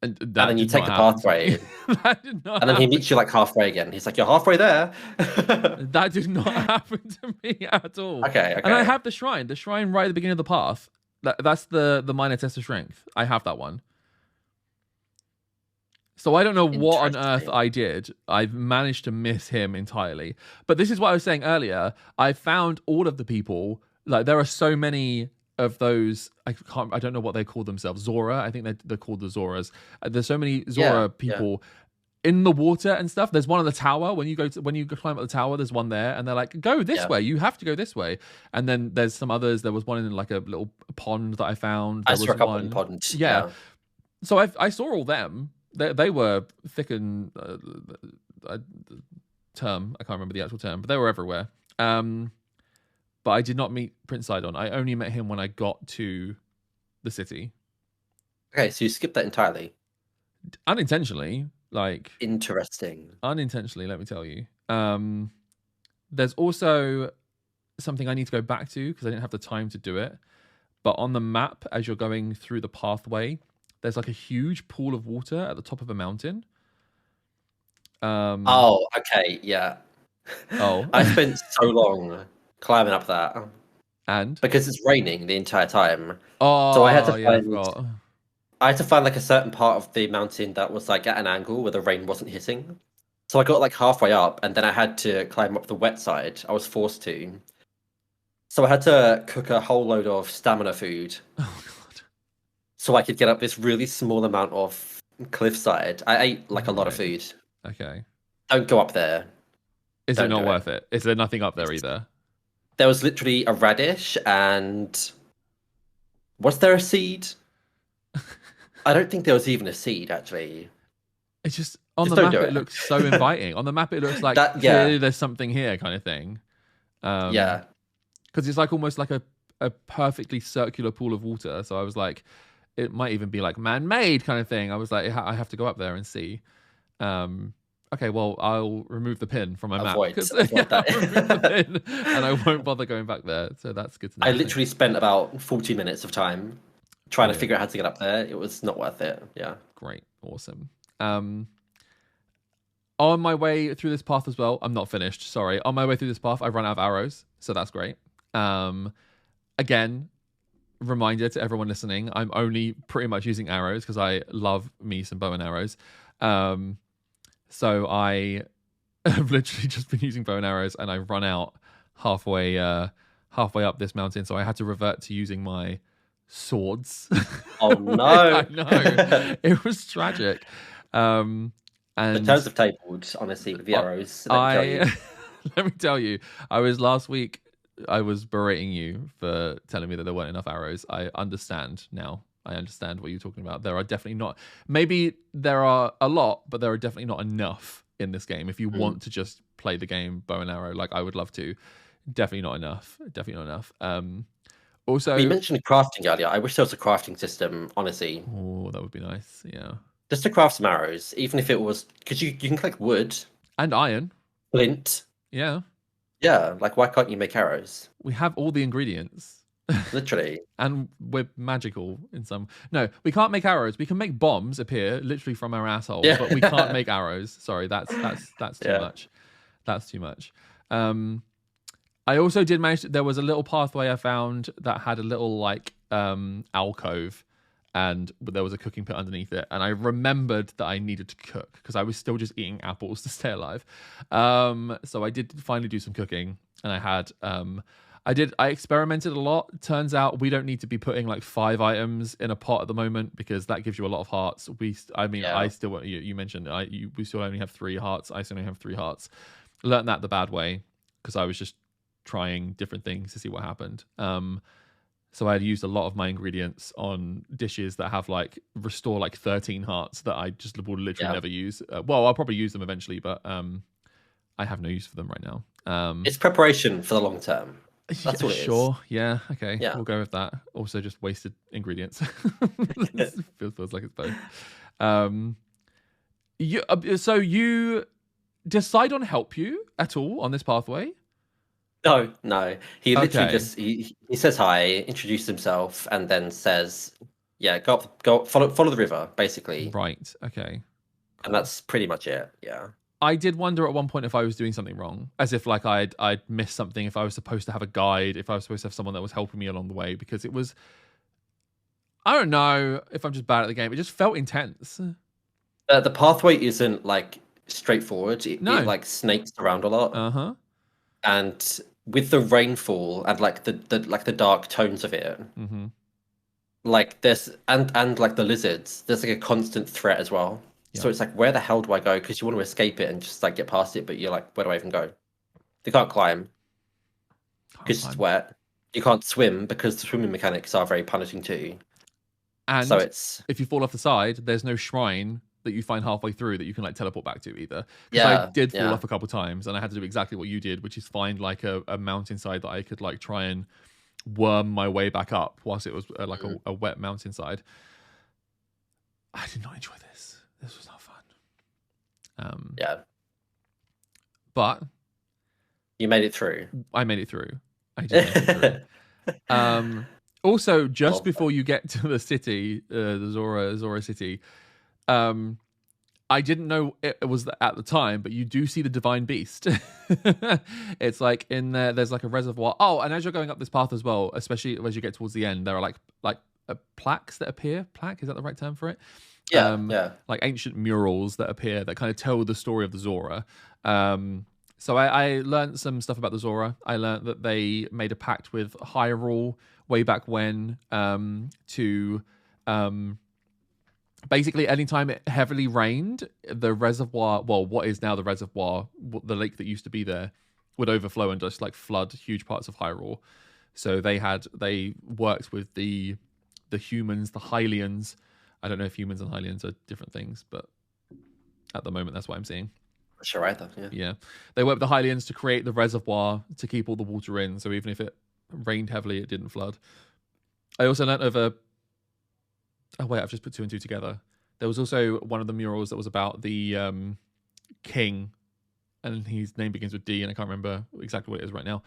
And and that then you did take not the happen to me. pathway, That did not and then he happen. meets you like halfway again. He's like, "You're halfway there." That did not happen to me at all. Okay, And I okay. have the shrine right at the beginning of the path. That's the minor test of strength. I have that one. So I don't know what on earth Interesting. I did. I've managed to miss him entirely. But this is what I was saying earlier. I found all of the people. Like there are so many of those. I don't know what they call themselves. Zora. I think they're called the Zoras. There's so many Yeah, Zora yeah. people in the water and stuff. There's one on the tower. When you climb up the tower, there's one there, and they're like, "Go this Yeah. way. You have to go this way." And then there's some others. There was one in like a little pond that I found. I There saw was a couple in one. Podent. Yeah. Yeah. So I saw all them. They were thick and term. I can't remember the actual term, but they were everywhere. But I did not meet Prince Sidon. I only met him when I got to the city, Okay, so you skipped that entirely. unintentionally. Like Interesting. unintentionally, let me tell you. There's also something I need to go back to because I didn't have the time to do it. But on the map, as you're going through the pathway, there's like a huge pool of water at the top of a mountain. Oh, okay, yeah. Oh, I spent so long climbing up that and because it's raining the entire time. So oh yeah, I forgot. I had to find like a certain part of the mountain that was like at an angle where the rain wasn't hitting. So I got like halfway up and then I had to climb up the wet side. I was forced to. So I had to cook a whole load of stamina food Oh god. so I could get up this really small amount of cliffside. I ate like a lot of Right. food. Okay. Don't go up there. Is it Don't not do it. worth it? Is there nothing up there either? There was literally a radish and was there a seed? I don't think there was even a seed actually. It's just on Just the don't map do it it. looks so inviting. On the map it looks like That clearly yeah, there's something here kind of thing. yeah. Because it's like almost like a perfectly circular pool of water. So I was like, it might even be like man-made kind of thing. I was like, I have to go up there and see. Okay, well, I'll remove the pin from my map because Avoid that. I'll remove the pin and I won't bother going back there. So that's good to know. I Thanks. literally spent about 40 minutes of time trying to Brilliant. figure out how to get up there. It was not worth it. Yeah. Great. Awesome. On my way through this path as well, I'm not finished. Sorry. On my way through this path, I've run out of arrows. So that's great. Again, reminder to everyone listening, I'm only pretty much using arrows because I love me some bow and arrows. So I have literally just been using bow and arrows and I run out halfway up this mountain. So I had to revert to using my swords. Oh no. I know. It was tragic. The And turns have tabled, honestly, with the arrows. let me tell you, last week I was berating you for telling me that there weren't enough arrows. I understand now. I understand what you're talking about. There are definitely not. Maybe there are a lot, but there are definitely not enough in this game. If you want to just play the game bow and arrow, like I would love to, definitely not enough. Definitely not enough. Also, You mentioned crafting earlier. I wish there was a crafting system, honestly. oh, that would be nice. Yeah, Just to craft some arrows, even if it was because you can collect wood, and iron. flint. Yeah, Yeah, like why can't you make arrows? we have all the ingredients. Literally. And we're magical in some. No, we can't make arrows. We can make bombs appear literally from our asshole, Yeah. but we can't make arrows. Sorry, that's too Yeah. much. That's too much. I also did manage. There was a little pathway I found that had a little like alcove, and there was a cooking pit underneath it. And I remembered that I needed to cook because I was still just eating apples to stay alive. So I did finally do some cooking, and I had I experimented a lot. Turns out we don't need to be putting like 5 items in a pot at the moment because that gives you a lot of hearts. Yeah. I still you mentioned we still only have 3 hearts. I still only have 3 hearts. Learned that the bad way because I was just trying different things to see what happened. So I had used a lot of my ingredients on dishes that have like restore like 13 hearts that I just will literally never use. Well, I'll probably use them eventually, but I have no use for them right now. It's preparation for the long term. That's Yeah, all it is. sure. Yeah. Okay. Yeah. We'll go with that. Also, just wasted ingredients. feels like it's both. Um, so you decide on help you at all on this pathway? No, no. He literally Okay. just he says hi, introduces himself, and then says, "Yeah, follow the river," basically, Right. Okay. and Cool. that's pretty much it. Yeah. I did wonder at one point if I was doing something wrong, as if like I'd missed something, if I was supposed to have a guide, if I was supposed to have someone that was helping me along the way, because it was, I don't know if I'm just bad at the game. It just felt intense. The pathway isn't like straightforward. It No. like snakes around a lot, Uh-huh. and with the rainfall and like the dark tones of it, Mm-hmm. like there's and like the lizards, there's like a constant threat as well. Yeah. So it's like, where the hell do I go? Because you want to escape it and just like get past it, but you're like, where do I even go? You can't climb Can't because it's climb. wet. You can't swim because the swimming mechanics are very punishing too. So And it's if you fall off the side, there's no shrine that you find halfway through that you can like teleport back to either. Because I yeah, did fall yeah. off a couple times and I had to do exactly what you did, which is find like a mountainside that I could like try and worm my way back up whilst it was like Mm, a wet mountainside. I did not enjoy this. This was not fun. yeah. But You made it through. I made it through. I did make it through. Also, just Well, before you get to the city, the Zora city, I didn't know it was at the time, but you do see the divine beast. It's like in there. There's like a reservoir. Oh, and as you're going up this path as well, especially as you get towards the end, there are like plaques that appear. Plaque, is that the right term for it? yeah, yeah. Like ancient murals that appear that kind of tell the story of the Zora. So I learned some stuff about the Zora. I learned that they made a pact with Hyrule way back when, to basically anytime it heavily rained, the reservoir, well, what is now the reservoir, the lake that used to be there, would overflow and just like flood huge parts of Hyrule. So they worked with the humans, the Hylians. I don't know if humans and Hylians are different things, but at the moment that's what I'm seeing. Sure, right though. Yeah. Yeah. They worked with the Hylians to create the reservoir to keep all the water in, so even if it rained heavily, it didn't flood. I also learnt of a. Oh wait, I've just put two and two together. There was also one of the murals that was about the king, and his name begins with D, and I can't remember exactly what it is right now.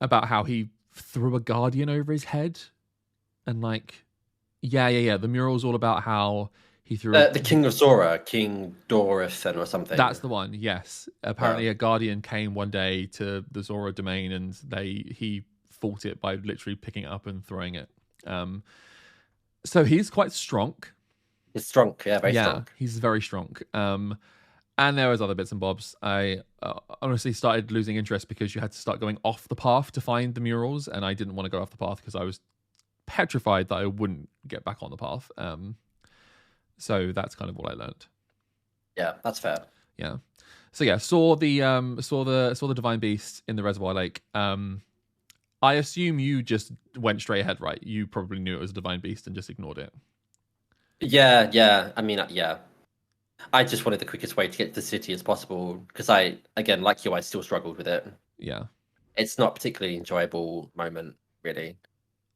About how he threw a guardian over his head, and like, yeah. The mural's all about how he threw The King of Zora, King Dorathan or something. That's the one. Yes. Yeah. Apparently, a guardian came one day to the Zora Domain, and he fought it by literally picking it up and throwing it. So he's quite strong. He's strong, yeah, very Yeah, strong. he's very strong. And there was other bits and bobs. I honestly started losing interest because you had to start going off the path to find the murals, and I didn't want to go off the path because I was petrified that I wouldn't get back on the path. So that's kind of what I learned. Yeah, that's fair. Yeah. So yeah, saw the divine beast in the reservoir lake. I assume you just went straight ahead, right? You probably knew it was a divine beast and just ignored it. Yeah, yeah. I mean, yeah. I just wanted the quickest way to get to the city as possible because again, like you, I still struggled with it. Yeah. It's not a particularly enjoyable moment, really.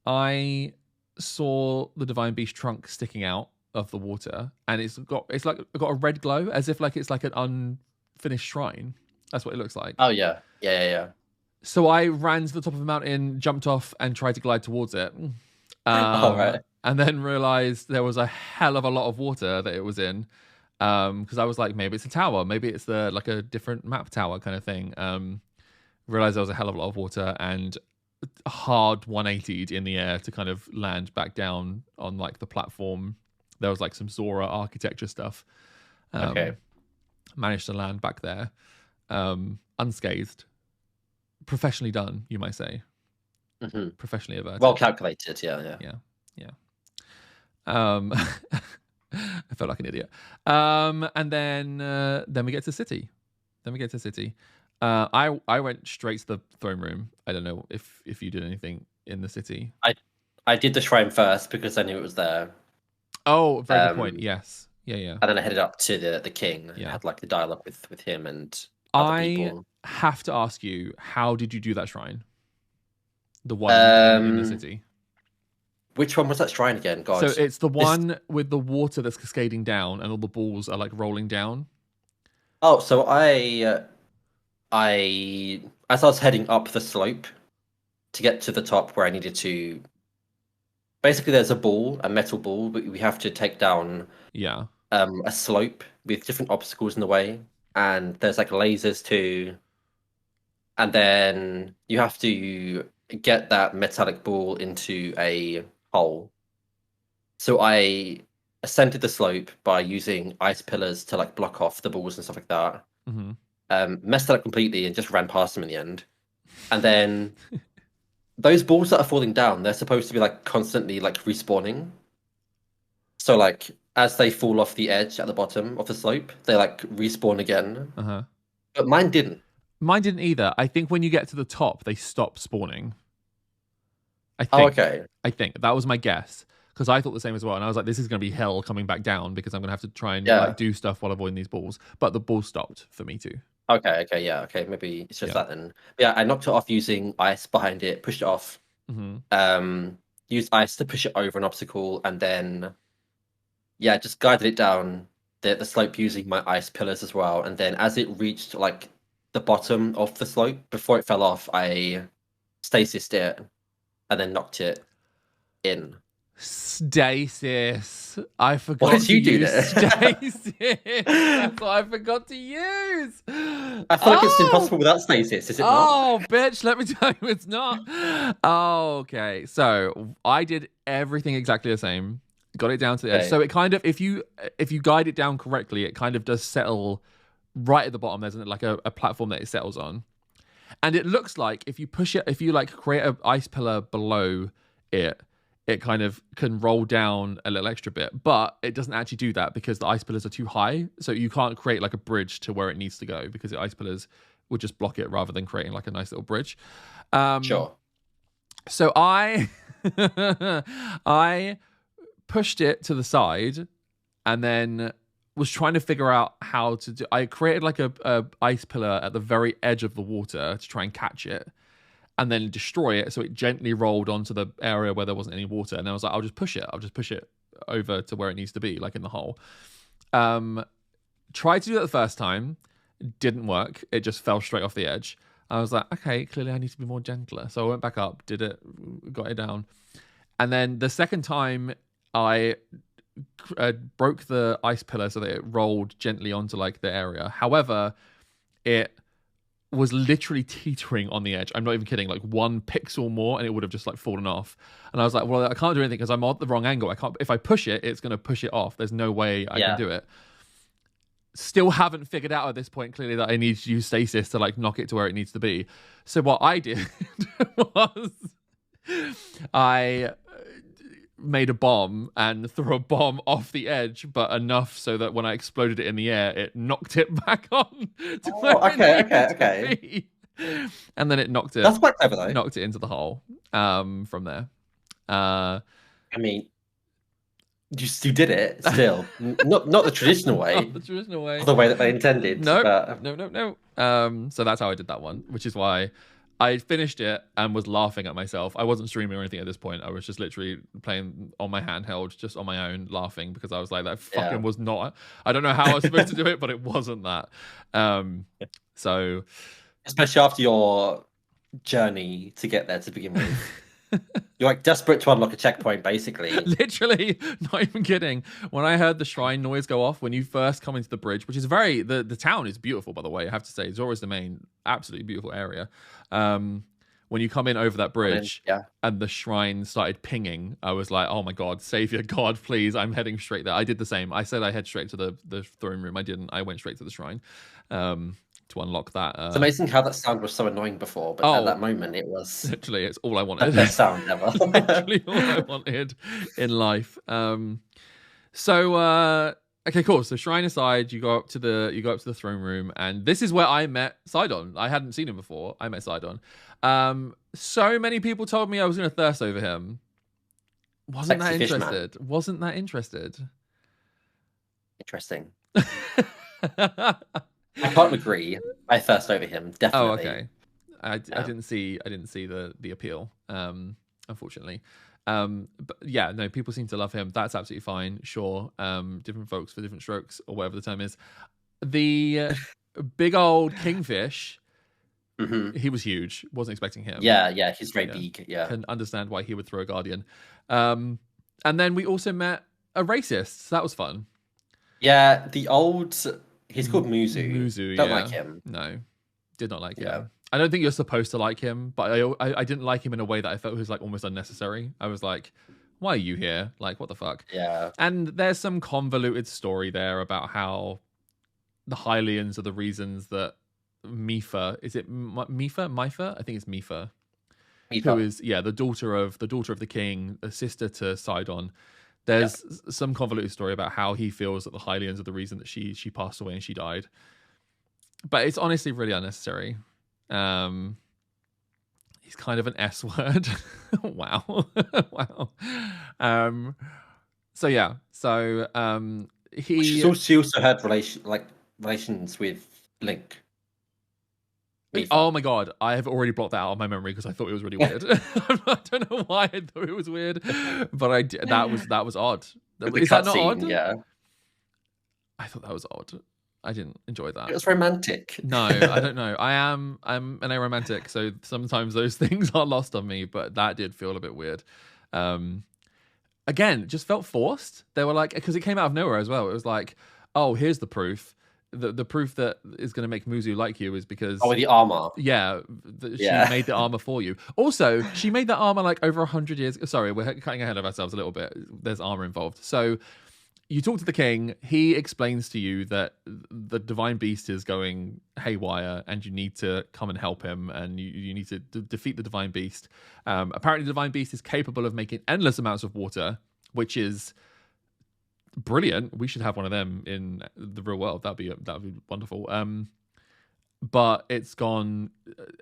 I saw the divine beast trunk sticking out of the water, and it's got a red glow as if like it's like an unfinished shrine. That's what it looks like. Oh yeah, yeah. So I ran to the top of the mountain, jumped off, and tried to glide towards it. All right. And then realized there was a hell of a lot of water that it was in. Because I was like, maybe it's a tower, maybe it's like a different map tower kind of thing. Realized there was a hell of a lot of water and hard 180'd in the air to kind of land back down on like the platform. There was like some Zora architecture stuff. Okay. Managed to land back there, unscathed. Professionally done, you might say. Mm-hmm. Professionally averted. Well calculated, yeah. I felt like an idiot. And then we get to the city. I went straight to the throne room. I don't know if you did anything in the city. I did the shrine first because I knew it was there. Oh, very good point. Yes. Yeah. And then I headed up to the king and Yeah. had like the dialogue with him and other people. have to ask you, how did you do that shrine? The one in the city. Which one was that shrine again? God. So it's the one with the water that's cascading down and all the balls are like rolling down. Oh, so as I was heading up the slope to get to the top where I needed to. Basically, there's a metal ball, but we have to take down Yeah. a slope with different obstacles in the way, and there's like lasers too. And then you have to get that metallic ball into a hole. So I ascended the slope by using ice pillars to like block off the balls and stuff like that. Mm-hmm. Messed it up completely and just ran past them in the end. And then those balls that are falling down, they're supposed to be like constantly like respawning. So like as they fall off the edge at the bottom of the slope, they like respawn again. Uh-huh. But mine didn't. Mine didn't either. I think when you get to the top, they stop spawning. Oh, okay. I think that was my guess because I thought the same as well, and I was like, "This is going to be hell coming back down because I'm going to have to try and like do stuff while avoiding these balls." But the ball stopped for me too. Okay, yeah, okay. Maybe it's just that then. Yeah, I knocked it off using ice behind it, pushed it off. Used ice to push it over an obstacle, and then just guided it down the slope using my ice pillars as well. And then as it reached like the bottom of the slope, before it fell off, I stasised it and then knocked it in. Stasis. I forgot what did you do there? Stasis. That's what I forgot to use. I feel like it's impossible without stasis, is it not? Oh, bitch, let me tell you it's not. Oh, okay. So I did everything exactly the same. Got it down to the edge. So it kind of, if you guide it down correctly, it kind of does settle right at the bottom. There's like a platform that it settles on. And it looks like if you push it, if you like create an ice pillar below it, it kind of can roll down a little extra bit, but it doesn't actually do that because the ice pillars are too high. So you can't create like a bridge to where it needs to go because the ice pillars would just block it rather than creating like a nice little bridge. Sure. So I pushed it to the side and then was trying to figure out how to do. I created like a ice pillar at the very edge of the water to try and catch it and then destroy it, so it gently rolled onto the area where there wasn't any water. And I was like, I'll just push it over to where it needs to be, like in the hole. Tried to do that the first time, didn't work. It just fell straight off the edge. I was like, okay, clearly I need to be more gentler. So I went back up, did it, got it down. And then the second time I broke the ice pillar so that it rolled gently onto like the area. However, it was literally teetering on the edge. I'm not even kidding. Like 1 pixel more and it would have just like fallen off. And I was like, well, I can't do anything because I'm at the wrong angle. I can't. If I push it, it's going to push it off. There's no way I can do it. Still haven't figured out at this point clearly that I need to use stasis to like knock it to where it needs to be. So what I did was I made a bomb and threw a bomb off the edge, but enough so that when I exploded it in the air, it knocked it back on. Okay. And then it knocked it. That's quite clever, though. Knocked it into the hole. From there. I mean, you did it still, not the traditional way. Not the traditional way. The way that they intended. No. So that's how I did that one, which is why I finished it and was laughing at myself. I wasn't streaming or anything at this point. I was just literally playing on my handheld, just on my own, laughing because I was like, that fucking was not. I don't know how I was supposed to do it, but it wasn't that. So, especially after your journey to get there to begin with. You're like desperate to unlock a checkpoint, basically. Literally, not even kidding. When I heard the shrine noise go off when you first come into the bridge, which is the town is beautiful, by the way, I have to say. Zora Domain, absolutely beautiful area. When you come in over that bridge and the shrine started pinging, I was like, oh my God, Savior God, please, I'm heading straight there. I did the same. I said I head straight to the throne room. I didn't. I went straight to the shrine. To unlock that. It's amazing how that sound was so annoying before, but at that moment it was literally, it's all I wanted. The best sound ever. Literally all I wanted in life. Okay, cool. So shrine aside, you go up to the throne room, and this is where I met Sidon. I hadn't seen him before. I met Sidon. So many people told me I was going to thirst over him. Wasn't that interested. Interesting. I can't agree. I thirst over him, Oh, definitely. okay. I didn't see the appeal, unfortunately. But yeah, no, people seem to love him. That's absolutely fine. Sure. Different folks for different strokes, or whatever the term is. The big old kingfish, Hmm. he was huge. Wasn't expecting him. Yeah, yeah, he's very Yeah. big. Yeah, Can understand why he would throw a guardian. Um, and then we also met a racist. So that was fun. yeah. The old, he's called Muzu. Muzu, Don't like yeah. him. No, did not like Yeah, him. I don't think you're supposed to like him, but I didn't like him in a way that I felt was like almost unnecessary. I was like, why are you here? Like, what the fuck? yeah. And there's some convoluted story there about how the Hylians are the reasons that Mifa, is it Mifa? Mifa? I think it's Mifa, who Mifa. is the daughter of the king, a sister to Sidon. Yeah. There's some convoluted story about how he feels that the Hylians are the reason that she passed away and she died. But it's honestly really unnecessary. Um, he's kind of an S word. Wow, wow. Um, so yeah, so he. She also had relations with Link. Oh Mifa. my god, I have already blocked that out of my memory because I thought it was really weird. I don't know why I thought it was weird, but that was odd. With the Is that not cutscene, odd? yeah. I thought that was odd. I didn't enjoy It that. was romantic. No, I don't know. I'm an aromantic, so sometimes those things are lost on me, but that did feel a bit weird. Um Again, it just felt forced. They were like, because it came out of nowhere as well. It was like, oh, here's the proof. The proof that is going to make Muzu like you is Oh, because with the armor. yeah, she Yeah. made the armor for you. Also, she made that armor like over 100 years. Sorry, we're cutting ahead of ourselves a little bit. There's armor involved. So you talk to the king. He explains to you that the divine beast is going haywire, and you need to come and help him, and you need to defeat the divine beast. Apparently, the divine beast is capable of making endless amounts of water, which is brilliant. We should have one of them in the real world. That'd be wonderful. But it's gone.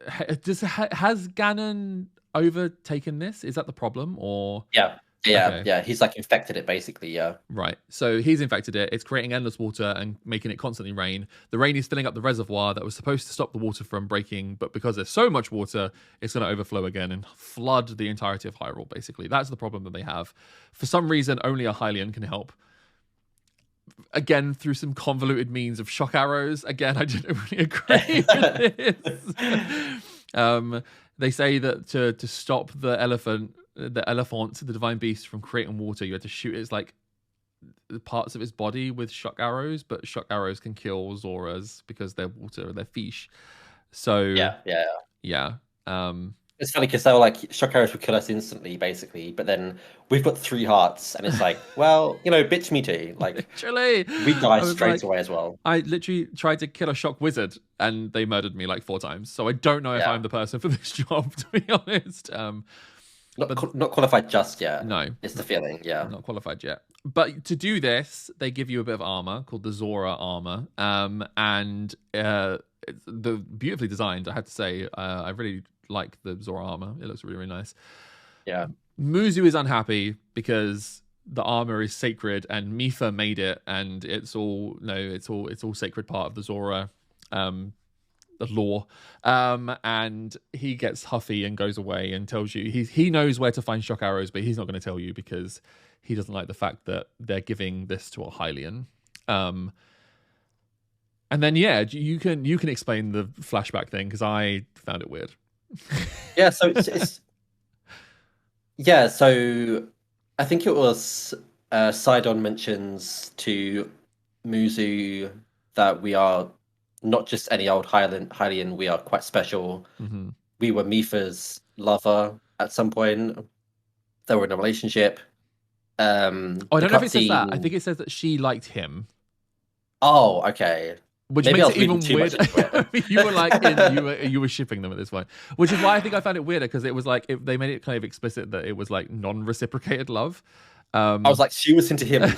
Has Ganon overtaken this? Is that the problem, or Yeah. Yeah. okay? Yeah. He's like infected it basically. Yeah. Right. So he's infected it. It's creating endless water and making it constantly rain. The rain is filling up the reservoir that was supposed to stop the water from breaking, but because there's so much water, it's going to overflow again and flood the entirety of Hyrule, basically. That's the problem that they have. For some reason, only a Hylian can help. Again, through some convoluted means of shock arrows. Again, I didn't really agree with this. They say that to stop the divine beast from creating water, you had to shoot its like the parts of its body with shock arrows, but shock arrows can kill Zoras because they're water, they're fish. So Yeah. Yeah. yeah, It's funny because they were like, shock arrows would kill us instantly, basically. But then we've got 3 hearts, and it's like, well, bitch, me too. Like, literally, we die I was straight like, away as well. I literally tried to kill a shock wizard, and they murdered me like 4 times. So I don't know if Yeah. I'm the person for this job, to be honest. Not qualified just yet. No, It's the feeling. Yeah. not qualified yet. But to do this, they give you a bit of armor called the Zora armor, and it's beautifully designed. I have to say, I really like the Zora armor. It looks really, really nice. Yeah. Muzu is unhappy because the armor is sacred, and Mifa made it, and it's all sacred part of the Zora the law. And he gets huffy and goes away and tells you he knows where to find shock arrows, but he's not going to tell you because he doesn't like the fact that they're giving this to a Hylian. And then yeah, you can explain the flashback thing because I found it weird. Yeah. So it's yeah. So I think it was Sidon mentions to Muzu that we are not just any old Hylian. We are quite special. Mm-hmm. We were Mifa's lover at some point. They were in a relationship. Oh, I The don't know if it says that. I cutscene. think it says that she liked him, Oh, okay. which Maybe I makes was it reading even too much weirder. into it. You were like, you were shipping them at this point, which is why I think I found it weirder because it was like they made it kind of explicit that it was like non-reciprocated love. I was like, she was into him.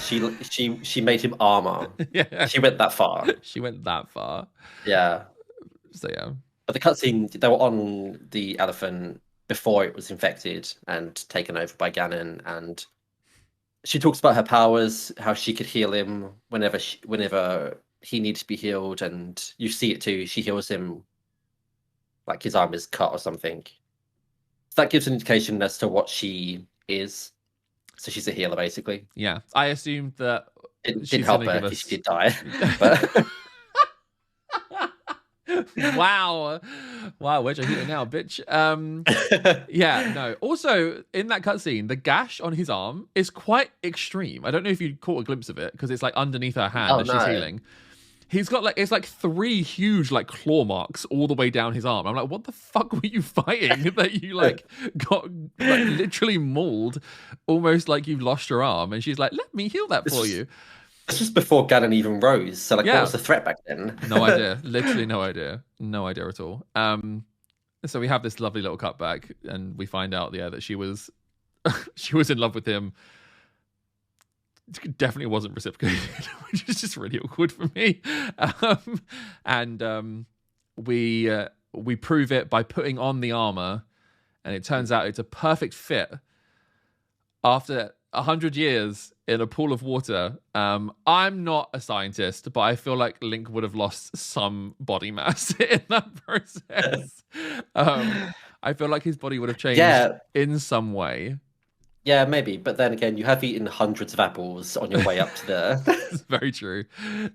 She made him armor. Yeah, She went that far. she went that far. Yeah. So yeah, But the cutscene, they were on the elephant before it was infected and taken over by Ganon, and she talks about her powers, how she could heal him whenever he needs to be healed, and you see it too. She heals him, like his arm is cut or something. So that gives an indication as to what she is. So she's a healer, basically. Yeah, I assumed that It didn't she's going help to her give because she us. did die, but Wow, wow, where'd you hit it now, bitch? Yeah, no. Also, in that cutscene, the gash on his arm is quite extreme. I don't know if you caught a glimpse of it because it's like underneath her hand oh as she's no, healing. He's got like it's like 3 huge like claw marks all the way down his arm. I'm like, what the fuck were you fighting that you like got like literally mauled, almost like you've lost your arm? And she's like, let me heal that this for was you. this was before Ganon even rose. So like, what Yeah, was the threat back then? no idea. Literally no idea. No idea at all. So we have this lovely little cutback, and we find out, yeah, that she was she was in love with him. It definitely wasn't reciprocated, which is just really awkward for me. And we prove it by putting on the armor, and it turns out it's a perfect fit. After 100 years in a pool of water, I'm not a scientist, but I feel like Link would have lost some body mass in that process. I feel like his body would have changed Yeah, in some way. yeah, maybe. But then again, you have eaten hundreds of apples on your way up to the It's very true.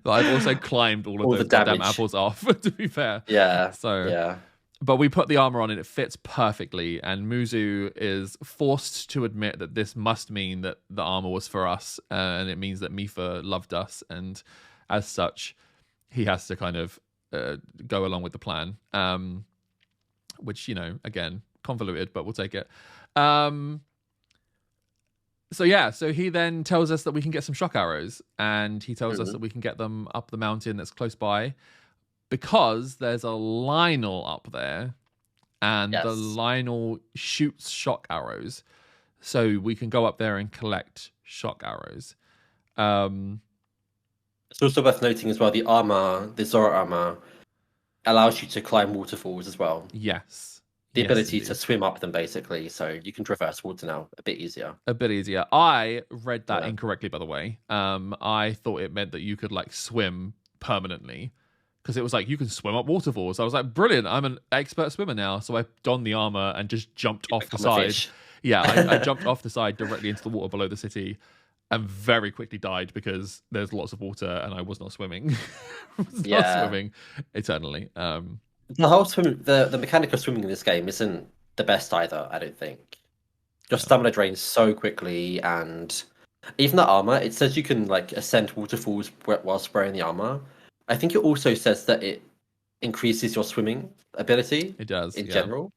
But I've also climbed all of all the those goddamn damage. apples off, to be fair. Yeah, So, yeah. but we put the armor on and it fits perfectly. And Muzu is forced to admit that this must mean that the armor was for us. And it means that Mifa loved us. And as such, he has to kind of go along with the plan. Which, you know, again, convoluted, but we'll take it. So yeah, so he then tells us that we can get some shock arrows, and he tells us that we can get them up the mountain that's close by, because there's a Lionel up there, and the Yes. Lionel shoots shock arrows, so we can go up there and collect shock arrows. It's also worth noting as well, the armor, the Zora armor, allows you to climb waterfalls as well. Yes. The Yes, ability indeed. to swim up them, basically, so you can traverse water now a bit easier. A bit easier. I read that Yeah. incorrectly, by the way. I thought it meant that you could like swim permanently, because it was like you can swim up waterfalls. I was like, brilliant! I'm an expert swimmer now. So I donned the armor and just jumped off the Become a side. fish. Yeah, I jumped off the side directly into the water below the city, and very quickly died because there's lots of water and I was not swimming. Not Yeah. swimming eternally. The whole swim, the mechanic of swimming in this game isn't the best either, I don't think. Your stamina drains so quickly, and even the armor, it says you can like ascend waterfalls while spraying the armor. I think it also says that it increases your swimming ability It does in yeah. general.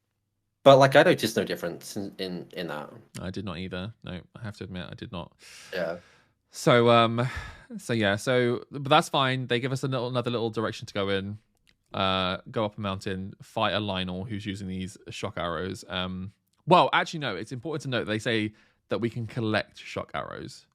But like I noticed no difference in that. I did not either. No, I have to admit, I did not. Yeah. So but that's fine. They give us another little direction to go in. Go up a mountain, fight a Lionel who's using these shock arrows. Well, actually, no. It's important to note they say that we can collect shock arrows.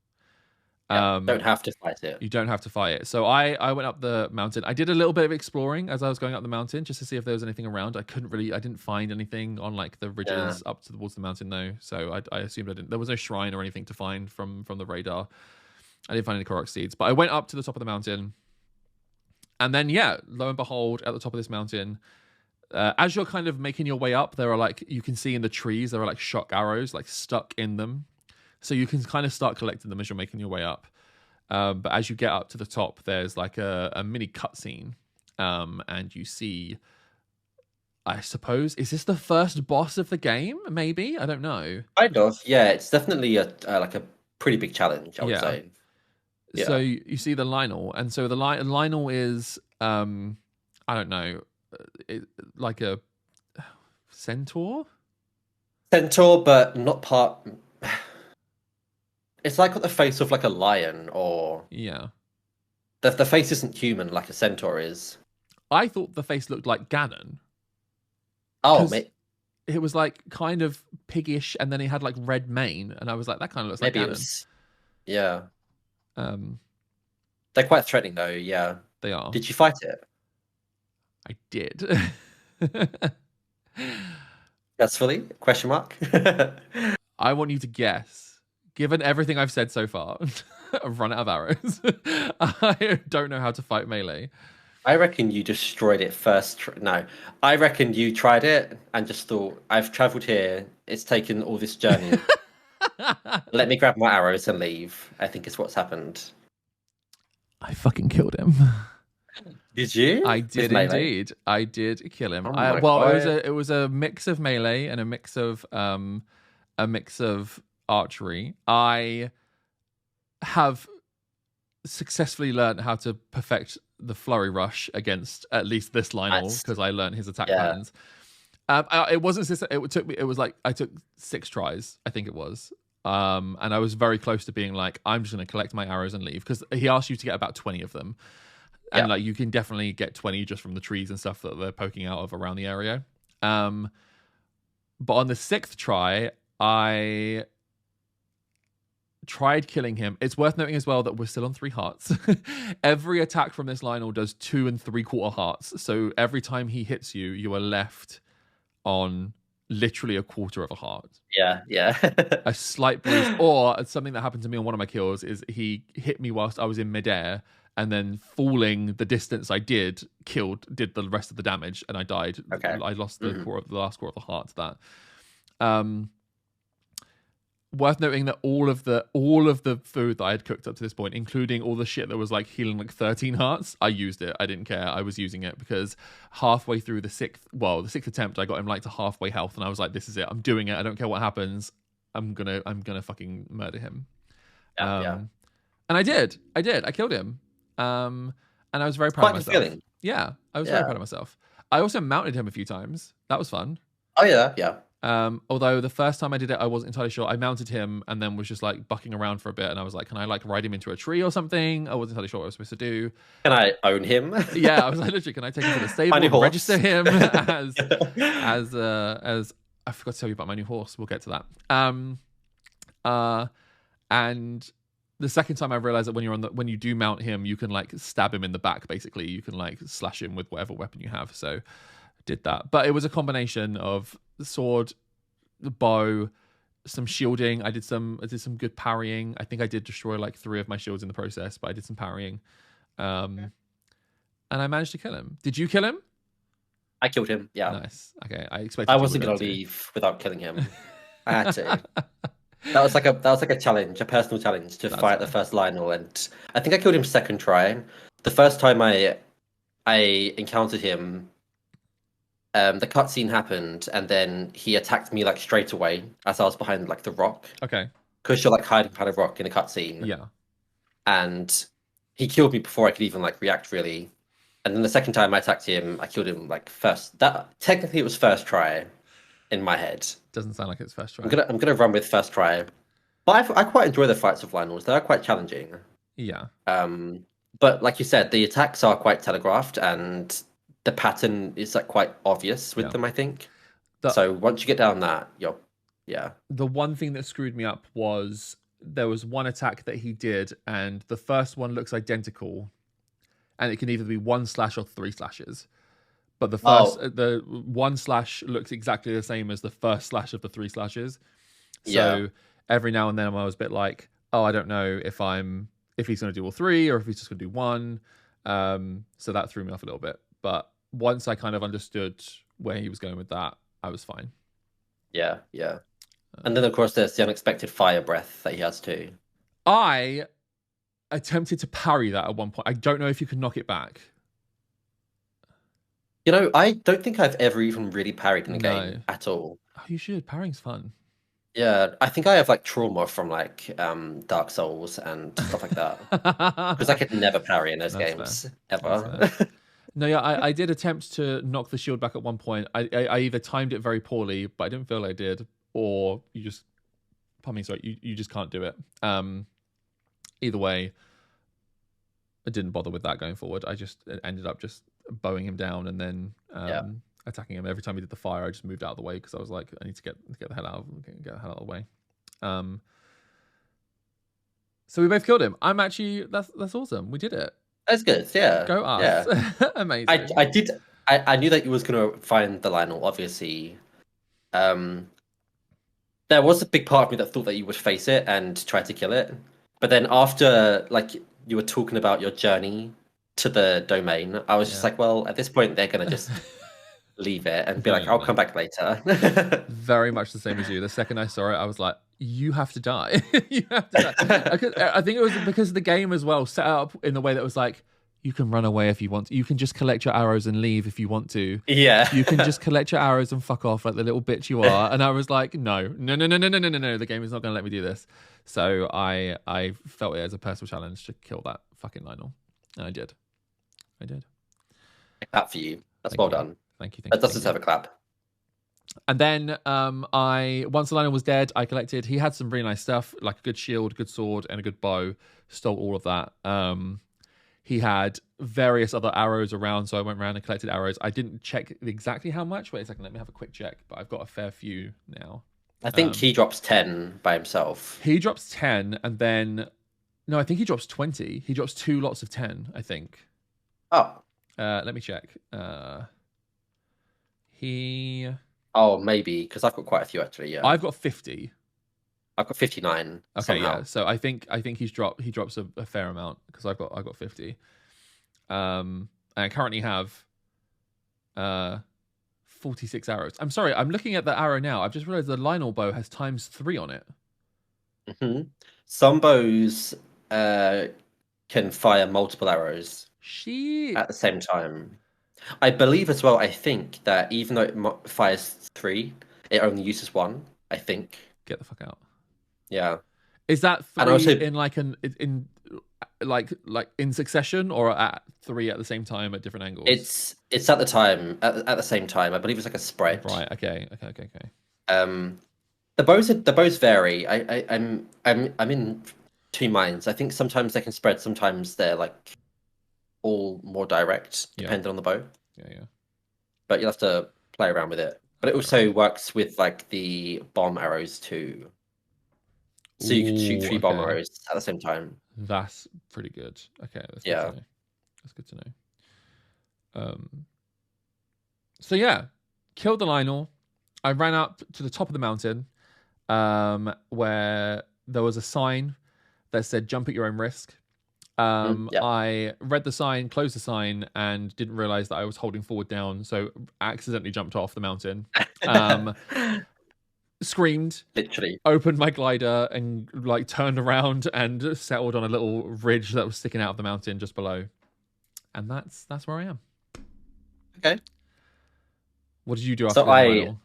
Don't have to fight it. You don't have to fight it. So I went up the mountain. I did a little bit of exploring as I was going up the mountain just to see if there was anything around. I didn't find anything on like the ridges up towards the mountain though. So I assumed there was no shrine or anything to find from the radar. I didn't find any Korok seeds, but I went up to the top of the mountain. And then, yeah, lo and behold, at the top of this mountain, as you're kind of making your way up, there are like, you can see in the trees, there are like shock arrows like stuck in them. So you can kind of start collecting them as you're making your way up. But as you get up to the top, there's like a mini cutscene. And you see, I suppose, is this the first boss of the game? Maybe? I don't know. Kind of. Yeah, it's definitely like a pretty big challenge, I would say. Yeah. So you see the Lionel, and so the Lionel is, I don't know, like a centaur? Centaur, but not part. It's like got the face of like a lion, or Yeah. the face isn't human like a centaur is. I thought the face looked like Ganon. Oh, 'Cause mate. It was like kind of piggish, and then he had like red mane, and I was like, that kind of looks Maybe like it Ganon. was. Yeah. Um, They're quite threatening, though. Yeah. they are. Did you fight it? I did. Successfully? Question mark. I want you to guess. Given everything I've said so far, I've run out of arrows. I don't know how to fight melee. I reckon you destroyed it first. No, I reckon you tried it and just thought, I've traveled here. It's taken all this journey. Let me grab my arrows and leave. I think is what's happened. I fucking killed him. Did you? I With did melee? indeed. I did kill him. Oh my Well, God. it was a mix of melee and a mix of archery. I have successfully learned how to perfect the flurry rush against at least this Lionel Nice. because I learned his attack Yeah. patterns. It wasn't. It took me. It was like I took 6 tries. I think it was. And I was very close to being like, I'm just going to collect my arrows and leave because he asked you to get about 20 of them, and Yeah. like you can definitely get 20 just from the trees and stuff that they're poking out of around the area. But on the 6th try, I tried killing him. It's worth noting as well that we're still on 3 hearts. Every attack from this Lionel does 2 3/4 hearts. So every time he hits you, you are left on literally a quarter of a heart. Yeah. Yeah. A slight bruise, or something that happened to me on one of my kills is he hit me whilst I was in midair, and then falling the distance I did the rest of the damage, and I died. Okay. I lost the last core of the heart to that. Worth noting that all of the food that I had cooked up to this point, including all the shit that was like healing like 13 hearts, I used it. I didn't care. I was using it because halfway through the sixth attempt, I got him like to halfway health, and I was like, "This is it. I'm doing it. I don't care what happens. I'm gonna fucking murder him." Yeah. And I did. I killed him. And I was very proud Quite of good myself. feeling. Yeah, I was very proud of myself. I also mounted him a few times. That was fun. Oh yeah. Yeah. Although the first time I did it, I wasn't entirely sure. I mounted him and then was just like bucking around for a bit, and I was like, "Can I like ride him into a tree or something?" I wasn't entirely sure what I was supposed to do. Can I own him? Yeah, I was like, literally, can I take him to the stable My new and horse. register him as I forgot to tell you about my new horse. We'll get to that. And the second time I realized that when you do mount him, you can like stab him in the back. Basically, you can like slash him with whatever weapon you have. So did that, but it was a combination of the sword, the bow, some shielding. I did some good parrying. I think I did destroy like 3 of my shields in the process, but I did some parrying. And I managed to kill him. Did you kill him? I killed him. Yeah. Nice. Okay, I expected. I wasn't gonna leave without killing him. I had to. That was like a challenge, a personal challenge to fight the first Lionel, and I think I killed him second try. The first time I encountered him, the cutscene happened, and then he attacked me like straight away as I was behind like the rock. Okay. Because you're like hiding behind a rock in a cutscene. Yeah. And he killed me before I could even like react really. And then the second time I attacked him, I killed him like first. That technically it was first try in my head. Doesn't sound like it's first try. I'm gonna run with first try. But I quite enjoy the fights with Lionels. They are quite challenging. Yeah. But like you said, the attacks are quite telegraphed, and the pattern is like quite obvious with them, I think. So once you get down that, the one thing that screwed me up was there was one attack that he did, and the first one looks identical, and it can either be 1 slash or 3 slashes. But the the 1 slash looks exactly the same as the first slash of the 3 slashes. So every now and then I was a bit like, oh, I don't know if he's going to do all 3 or if he's just going to do 1. So that threw me off a little bit. But once I kind of understood where he was going with that, I was fine. Yeah. And then of course there's the unexpected fire breath that he has too. I attempted to parry that at one point. I don't know if you can knock it back. You know, I don't think I've ever even really parried in a game at all. Oh, you should. Parrying's fun. Yeah, I think I have like trauma from like Dark Souls and stuff like that. Because I could never parry in those games ever. No, yeah, I did attempt to knock the shield back at one point. I either timed it very poorly, but I didn't feel I did, or you just you just can't do it. Either way, I didn't bother with that going forward. I just ended up just bowing him down and then attacking him. Every time he did the fire, I just moved out of the way because I was like, I need to get the hell out of the way. So we both killed him. I'm actually that's awesome. We did it. That's good. Yeah. Go us. Yeah. Amazing. I knew that you was gonna find the Lionel, obviously. There was a big part of me that thought that you would face it and try to kill it. But then after like you were talking about your journey to the domain, I was just Yeah. like, well, at this point they're gonna just leave it and be No, like, no, I'll no. come back later. Very much the same as you. The second I saw it, I was like, "You have to die. You have to die." I think it was because the game as well set up in the way that was like, you can run away if you want to. You can just collect your arrows and leave if you want to. Yeah. You can just collect your arrows and fuck off like the little bitch you are. And I was like, no, no, no, no, no, no, no, no, no. The game is not going to let me do this. So I felt it as a personal challenge to kill that fucking Lionel, and I did. I did. Clap for you. That's Thank well you. done. Thank you. Thank That you. does Thank you. deserve a clap. And then I once the Lionel was dead, I collected. He had some really nice stuff, like a good shield, good sword, and a good bow. Stole all of that. He had various other arrows around, so I went around and collected arrows. I didn't check exactly how much. Wait a second, let me have a quick check. But I've got a fair few now. I think he drops 10 by himself. He drops 10, and then no, I think he drops 20. He drops 2 lots of 10. I think. Oh. Let me check. He. Oh, maybe because I've got quite a few actually. Yeah, I've got 50. I've got 59. Okay, somehow. yeah. So I think he drops a fair amount because I've got 50. And I currently have 46 arrows. I'm sorry, I'm looking at the arrow now. I've just realized the Lionel bow has ×3 on it. Hmm. Some bows can fire multiple arrows Shit. at the same time. I believe as well. I think that even though it fires 3, it only uses 1. I think. Get the fuck out. Yeah. Is that And 3 also, in like like in succession or at 3 at the same time at different angles? it's at the time at the same time. I believe it's like a spread. Right. Okay. Okay. Okay. Okay. Um, the bows vary. I'm in two minds. I think sometimes they can spread. Sometimes they're like all more direct, Yeah. depending on the bow. Yeah. Yeah. But you'll have to play around with it. But it also works with like the bomb arrows too. So you could shoot Ooh, 3 bomb okay. arrows at the same time. That's pretty good. Okay, that's good Yeah. to know. That's good to know. So yeah, killed the Lionel. I ran up to the top of the mountain, where there was a sign that said "Jump at your own risk." Yeah. I read the sign, closed the sign, and didn't realize that I was holding forward down, so accidentally jumped off the mountain. Screamed, Literally. opened my glider, and like turned around and settled on a little ridge that was sticking out of the mountain just below. And that's where I am. Okay. What did you do after So Lionel?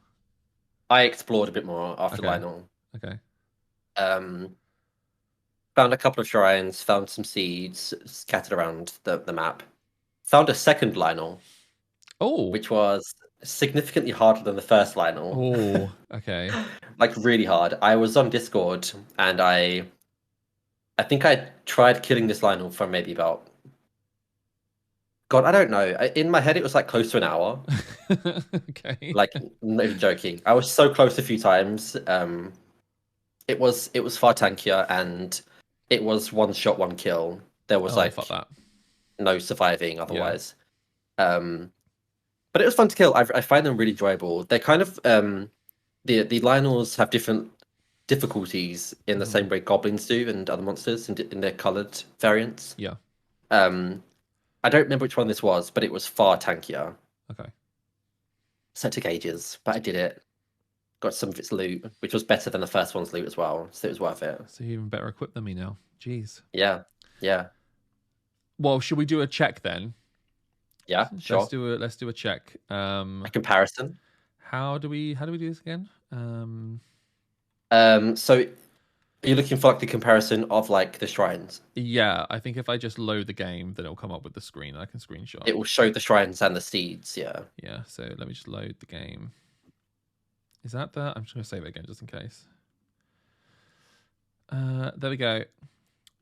I explored a bit more after Okay. Lionel. Okay. Found a couple of shrines, found some seeds scattered around the map. Found a second Lionel, Oh. which was significantly harder than the first Lionel. Oh. Okay. Like really hard. I was on Discord and I think I tried killing this Lionel for maybe about God, I don't know. In my head, it was like close to an hour. Okay. Like, not even joking. I was so close a few times. It was far tankier, and it was one shot, one kill. There was like fuck that. no surviving otherwise. But it was fun to kill. I find them really enjoyable. They're kind of the Lionels have different difficulties in the same way goblins do and other monsters in their coloured variants. Yeah. I don't remember which one this was, but it was far tankier. Okay. So it took ages, but I did it. Got some of its loot, which was better than the first one's loot as well, so it was worth it. So you're even better equipped than me now. Jeez. Yeah, yeah, Well, should we do a check then? yeah. Sure. Let's do a check. A comparison. How do we do this again? So are you looking for like the comparison of like the shrines? Yeah, I think if I just load the game, then it'll come up with the screen. I can screenshot. It will show the shrines and the seeds. Yeah. Yeah. So let me just load the game. Is that the? I'm just gonna save it again just in case. There we go.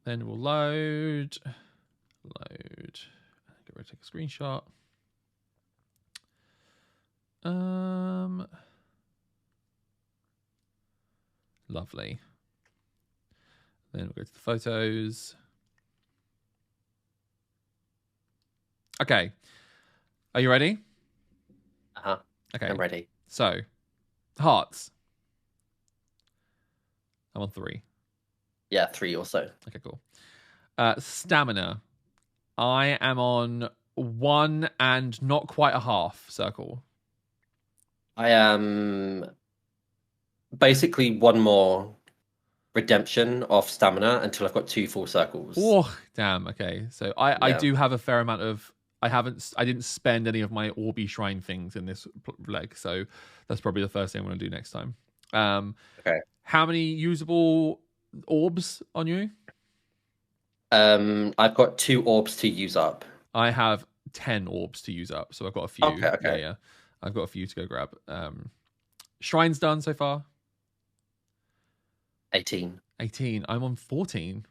Then we'll load. Get ready to take a screenshot. Lovely. Then we'll go to the photos. Okay. Are you ready? Uh-huh. Okay. I'm ready. So, hearts. I'm on 3. Yeah, 3 or so. Okay, cool. Stamina. I am on 1 and not quite a half circle. I am basically one more redemption of stamina until I've got 2 full circles. Oh, damn. Okay. So I Yeah. do have a fair amount of. I didn't spend any of my Orby Shrine things in this leg, so that's probably the first thing I'm going to do next time. Okay. How many usable orbs on you? I've got 2 orbs to use up. I have 10 orbs to use up, so I've got a few. Okay, Yeah, okay. yeah. I've got a few to go grab. Shrine's done so far. 18. 18. I'm on 14.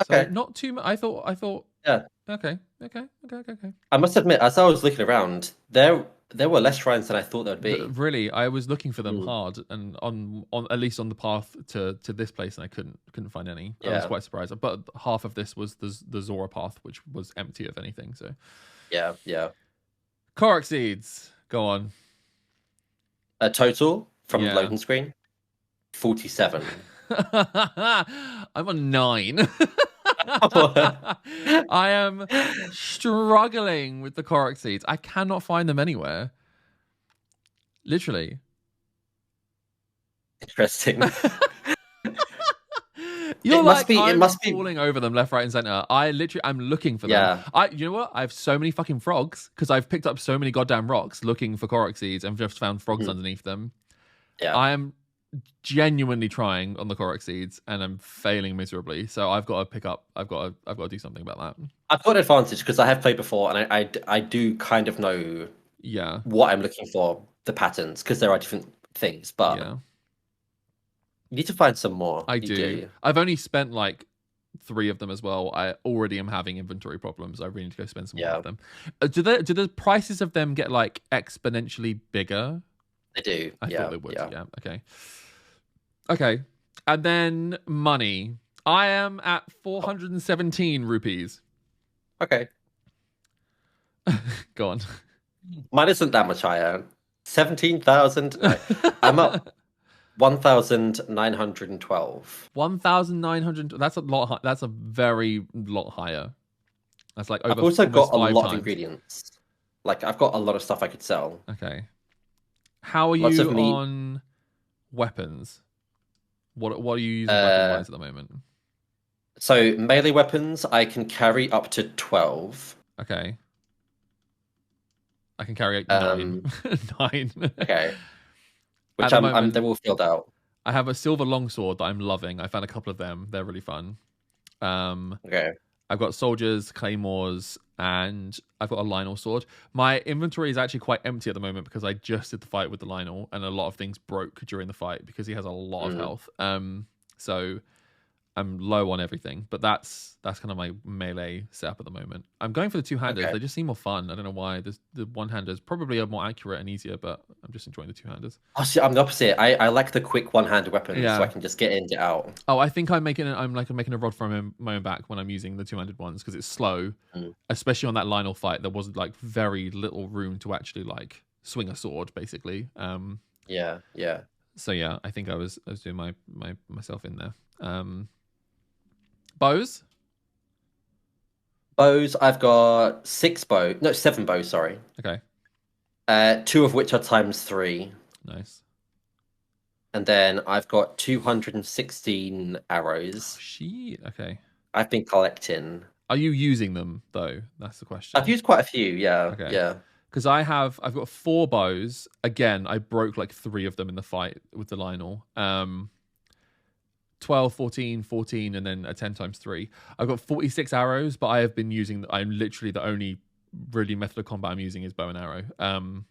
So Okay. not too much. I thought. Yeah. Okay. I must admit, as I was looking around, there were less shrines than I thought there'd be. Really, I was looking for them Mm, hard, and on at least on the path to this place, and I couldn't find any. I was yeah. quite surprised. But half of this was the Zora path, which was empty of anything. So Yeah, yeah. Korok seeds, go on. A total from the Yeah. loading screen, 47. I'm on 9. I am struggling with the Korok seeds. I cannot find them anywhere. Literally. Interesting. You're like, It I'm must be. falling over them left, right, and center. I'm looking for them. Yeah, You know what? I have so many fucking frogs because I've picked up so many goddamn rocks looking for Korok seeds and just found frogs mm, underneath them. yeah. I am genuinely trying on the Korok seeds and I'm failing miserably. So I've got to pick up. I've got to do something about that. I've got an advantage because I have played before, and I do kind of know Yeah, what I'm looking for, the patterns, because there are different things, but yeah, you need to find some more. I You do. do. I've only spent like 3 of them as well. I already am having inventory problems. I really need to go spend some more Yeah, of them. Do the prices of them get like exponentially bigger? they do. I thought Yeah, they would. yeah. Yeah. Okay. And then money. I am at Oh, 417 rupees. okay. Go on. Mine isn't that much higher. 17,000. No, I'm up 1,912. 1,900. That's a lot. That's a very lot higher. That's like I've over also got almost a 5 lot of times. ingredients. Like I've got a lot of stuff I could sell. Okay. How are Lots of you meat. on weapons? What are you using weapon Uh, wise at the moment? so melee weapons I can carry up to 12. Okay. I can carry 9. Um, 9. okay. At Which the I'm moment, they're all filled out. I have a silver longsword that I'm loving. I found a couple of them. They're really fun. Okay. I've got soldiers, claymores, and I've got a Lionel sword. My inventory is actually quite empty at the moment because I just did the fight with the Lionel, and a lot of things broke during the fight because he has a lot of Mm, health. So I'm low on everything, but that's kind of my melee setup at the moment. I'm going for the two-handers. okay. They just seem more fun. I don't know why. The one-handers probably are more accurate and easier, but I'm just enjoying the two-handers. Oh, see, I'm the opposite. I like the quick one-handed weapons so I Yeah. can just get in, get out. Oh, I think I'm making a rod from my own back when I'm using the two-handed ones because it's slow, Mm, especially on that Lionel fight. There was like very little room to actually like swing a sword, basically. yeah, yeah. So yeah, I think I was doing my myself in there. Bows. Bows, I've got 7 bows, sorry. Okay, 2 of which are ×3. nice. And then I've got 216 arrows. Okay. I've been collecting. Are you using them though? That's the question. I've used quite a few, yeah, Okay. yeah. Because I've got 4 bows. Again, I broke like 3 of them in the fight with the Lionel. 12, 14, 14, and then a 10 times 3. I've got 46 arrows, but I have been using. I'm literally the only really method of combat I'm using is bow and arrow.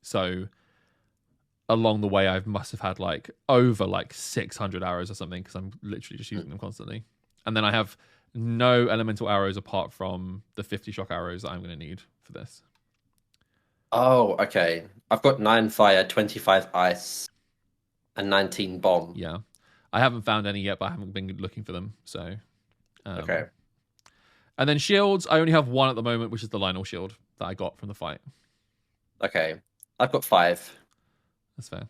So along the way, I must have had like over like 600 arrows or something because I'm literally just using them constantly. And then I have no elemental arrows apart from the 50 shock arrows that I'm going to need for this. Oh, okay. I've got 9 fire, 25 ice, and 19 bomb. Yeah. I haven't found any yet, but I haven't been looking for them. So, Okay. And then shields, I only have 1 at the moment, which is the Lionel shield that I got from the fight. Okay. I've got 5. That's fair.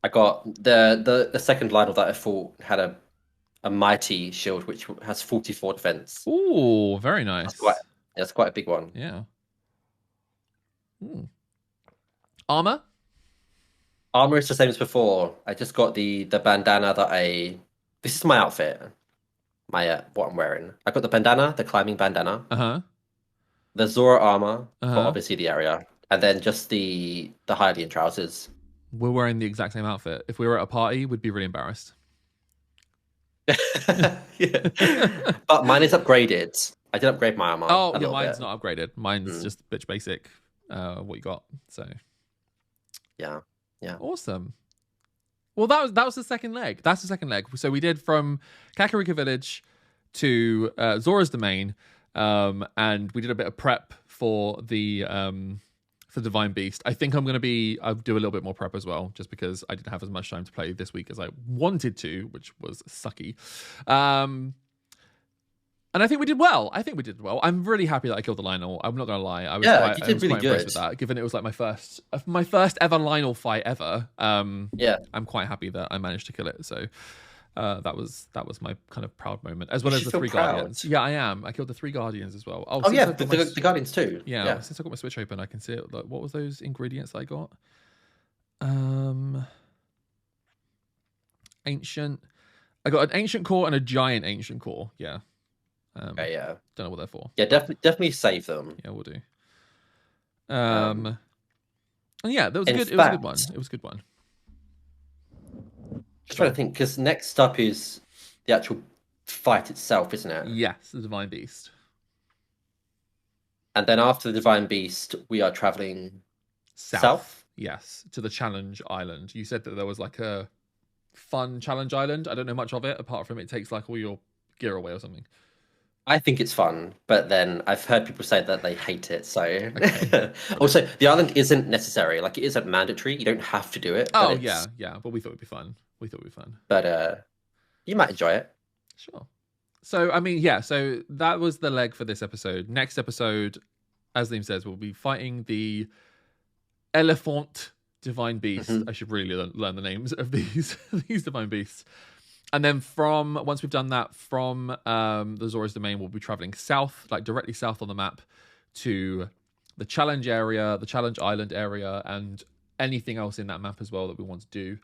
I got the second line of that I thought had a mighty shield which has 44 defense. Ooh, very That's quite nice. that's quite a big one. Yeah. Ooh. Armor? Armor is the same as before. I just got the bandana that I. This is my outfit. My what I'm wearing. I got the bandana, the climbing bandana, Uh-huh. the Zora armor for Uh-huh. obviously the area, and then just the Hylian trousers. We're wearing the exact same outfit. If we were at a party, we'd be really embarrassed. Yeah. But mine is upgraded. I did upgrade my armor Oh, a yeah, little mine's bit. not upgraded. Mine's Mm, just bitch basic, what you got. So yeah, yeah. awesome. Well, that was the second leg. That's the second leg. So we did from Kakariko Village to Zora's Domain, and we did a bit of prep for Divine Beast. I think I'll do a little bit more prep as well, just because I didn't have as much time to play this week as I wanted to, which was sucky. And I think we did well. I'm really happy that I killed the Lionel. I'm not gonna lie. Yeah, you I did was really quite impressed good. with that, given it was like my first ever Lionel fight ever. Yeah. I'm quite happy that I managed to kill it. So that was my kind of proud moment, as You well as should the feel three proud. guardians. Yeah, I am. I killed the three guardians as well. Oh, Oh since yeah, I've got my the Guardians too. yeah, Yeah. since I got my Switch open, I can see it. Like, what was those ingredients I got? Um, ancient. I got an ancient core and a giant ancient core. Yeah. Okay, yeah. Don't know what they're for. Yeah, definitely save them. Yeah, we'll do. Um, And yeah, that was in good. It was a good one. fact, It was a good one. just trying to think because next up is the actual fight itself, isn't it? Yes, the Divine Beast. And then after the Divine Beast, we are traveling south. Yes, to the Challenge Island. You said that there was like a fun Challenge Island. I don't know much of it, apart from it takes like all your gear away or something. I think it's fun, but then I've heard people say that they hate it. So Okay. also the island isn't necessary, like it isn't mandatory. You don't have to do it, but Oh, it's yeah. But we thought it'd be fun. but you might enjoy it. Sure. So, I mean, yeah, so that was the leg for this episode. Next episode, as Liam says, we'll be fighting the Elephant Divine Beast. Mhm. I should really learn the names of these these Divine Beasts. And then once we've done that, from the Zora's Domain, we'll be traveling south, like directly south on the map, to the Challenge area, the Challenge Island area, and anything else in that map as well that we want to do.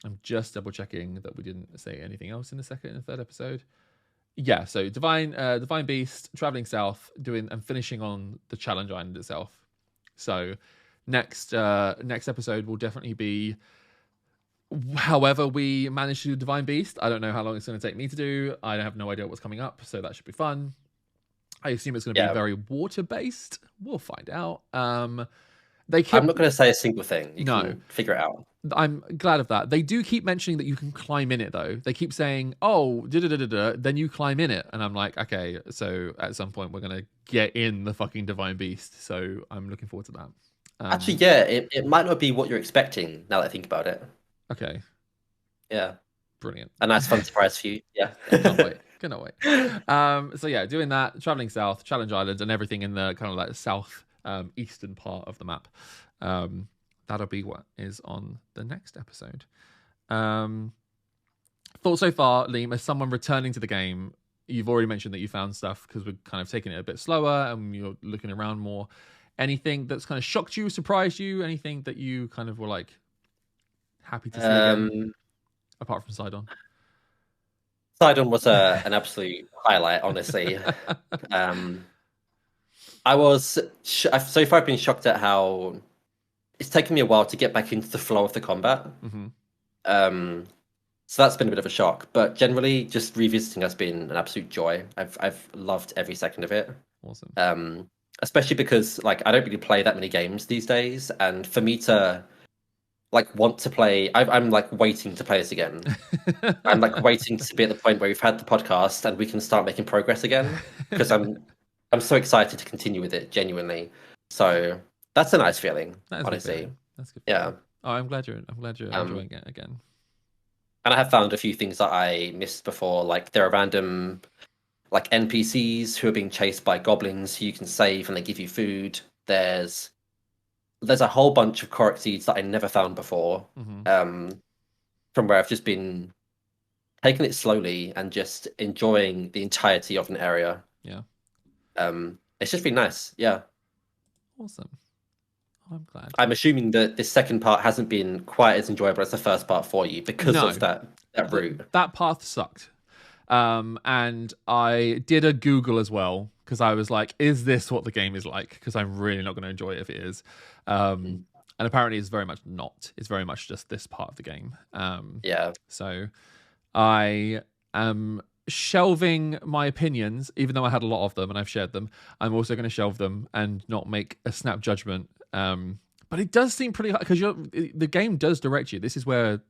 I'm just double checking that we didn't say anything else in the second and third episode. Yeah, so Divine Beast, traveling south, doing and finishing on the Challenge Island itself. So next episode will definitely be however we manage to do Divine Beast. I don't know how long it's going to take me to do. I have no idea what's coming up, so that should be fun. I assume it's going to be very water based. We'll find out. I'm not going to say a single thing. You can figure it out. I'm glad of that. They do keep mentioning that you can climb in it, though. They keep saying, "Oh, then you climb in it," and I'm like, okay. So at some point, we're gonna get in the fucking Divine Beast. So I'm looking forward to that. Actually, yeah, it might not be what you're expecting now that I think about it. Okay. Yeah. Brilliant. A nice fun surprise for you. Yeah. Cannot wait. So yeah, doing that, traveling south, Challenge Island, and everything in the kind of like south eastern part of the map. That'll be what is on the next episode. Thoughts so far, Liam, as someone returning to the game, you've already mentioned that you found stuff because we're kind of taking it a bit slower and you're looking around more. Anything that's kind of shocked you, surprised you? Anything that you kind of were like happy to see again, apart from Sidon? Sidon was an absolute highlight, honestly. I was so far I've been shocked at how it's taken me a while to get back into the flow of the combat. Mm-hmm. So that's been a bit of a shock, but generally, just revisiting has been an absolute joy. I've loved every second of it. Awesome. Especially because like I don't really play that many games these days, and for me to like want to play, I'm like waiting to play this again. I'm like waiting to be at the point where we've had the podcast and we can start making progress again because I'm so excited to continue with it genuinely. So that's a nice feeling, honestly. That's good. Yeah. Oh, I'm glad you're enjoying it again. And I have found a few things that I missed before. Like there are random like NPCs who are being chased by goblins who you can save and they give you food. There's there's a whole bunch of Korok seeds that I never found before. From where I've just been taking it slowly and just enjoying the entirety of an area. Yeah. It's just been nice. Yeah. Awesome. I'm glad. I'm assuming that this second part hasn't been quite as enjoyable as the first part for you because of that route. That path sucked. And I did a Google as well, because I was like, is this what the game is like? Because I'm really not going to enjoy it if it is. And apparently it's very much not. It's very much just this part of the game. Yeah. So I am shelving my opinions, even though I had a lot of them and I've shared them. I'm also going to shelve them and not make a snap judgment. But it does seem pretty hard, because the game does direct you. This is where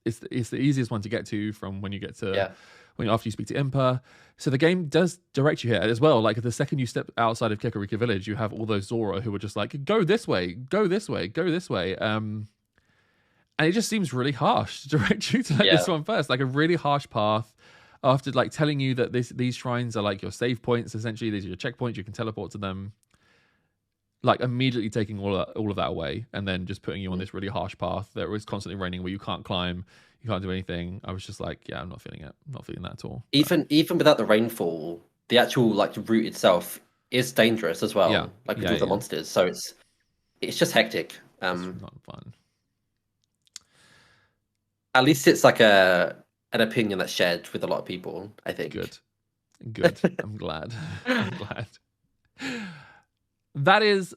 it's the easiest one to get to from when you get to after you speak to Impa. So the game does direct you here as well. Like the second you step outside of Kakariko Village, you have all those Zora who are just like, go this way, go this way, go this way. And it just seems really harsh to direct you to this one first, like a really harsh path. After like telling you that these shrines are like your save points, essentially these are your checkpoints, you can teleport to them. Like immediately taking all of that away, and then just putting you on this really harsh path that was constantly raining, where you can't climb, you can't do anything. I was just like, yeah, I'm not feeling it. I'm not feeling that at all. Even without the rainfall, the actual like route itself is dangerous as well. Like with all the monsters, so it's just hectic. It's not fun. At least it's like an opinion that's shared with a lot of people, I think. Good. I'm glad. That is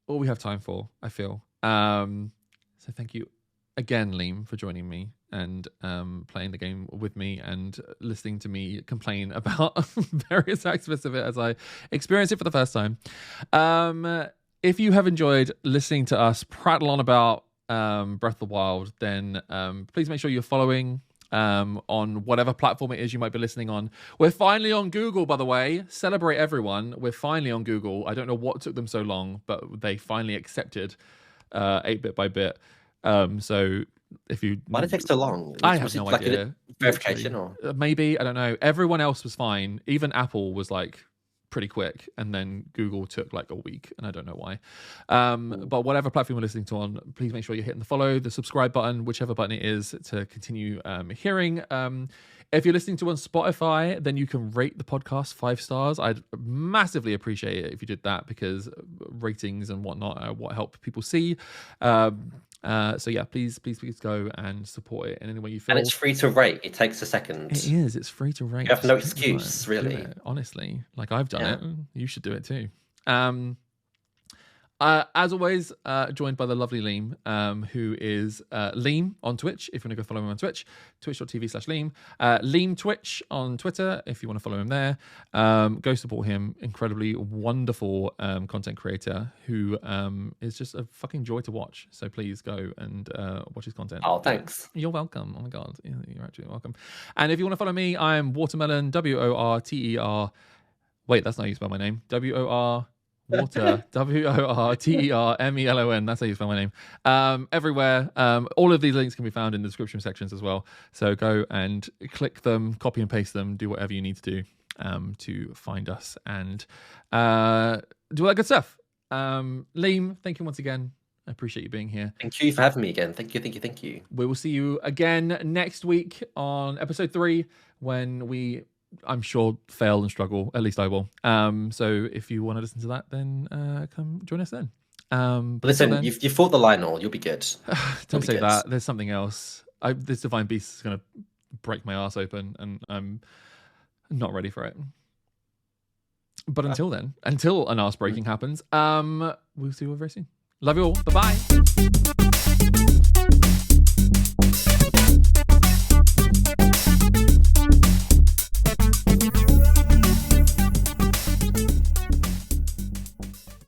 all we have time for, I feel. So thank you again, Liam, for joining me and playing the game with me and listening to me complain about various aspects of it as I experience it for the first time. If you have enjoyed listening to us prattle on about Breath of the Wild, then please make sure you're following on whatever platform it is you might be listening on. We're finally on Google, by the way. Celebrate, everyone. We're finally on Google. I don't know what took them so long, but they finally accepted 8-bit by bit. So if you... Why did it take so long? I have no idea. Verification or... Maybe, I don't know. Everyone else was fine. Even Apple was like pretty quick, and then Google took like a week, and I don't know why. But whatever platform you're listening to on, please make sure you're hitting the follow, the subscribe button, whichever button it is, to continue hearing. If you're listening to on Spotify, then you can rate the podcast 5 stars. I'd massively appreciate it if you did that, because ratings and whatnot are what help people see. So yeah, please go and support it in any way you feel. And it's free to rate. It takes a second. It is. It's free to rate. You have no excuse, really. Honestly, like I've done it. You should do it too. As always, joined by the lovely Liam, who is Liam on Twitch, if you want to go follow him on Twitch, twitch.tv/Liam. Liam Twitch on Twitter, if you want to follow him there. Go support him. Incredibly wonderful content creator who is just a fucking joy to watch. So please go and watch his content. Oh, thanks. You're welcome. Oh my God. You're actually welcome. And if you want to follow me, I'm Watermelon, WORTER. Wait, that's not how you spell my name. Water, WORTERMELON. That's how you spell my name. Everywhere. All of these links can be found in the description sections as well. So go and click them, copy and paste them, do whatever you need to do to find us and do all that good stuff. Liam, thank you once again. I appreciate you being here. Thank you for having me again. Thank you. We will see you again next week on episode 3 when we... I'm sure fail and struggle. At least I will. So if you want to listen to that, then come join us then. Listen, then, you fought the Lionel. You'll be good. Don't say that. There's something else. This Divine Beast is going to break my ass open, and I'm not ready for it. But until then, until an ass breaking happens, we'll see you all very soon. Love you all. Bye-bye.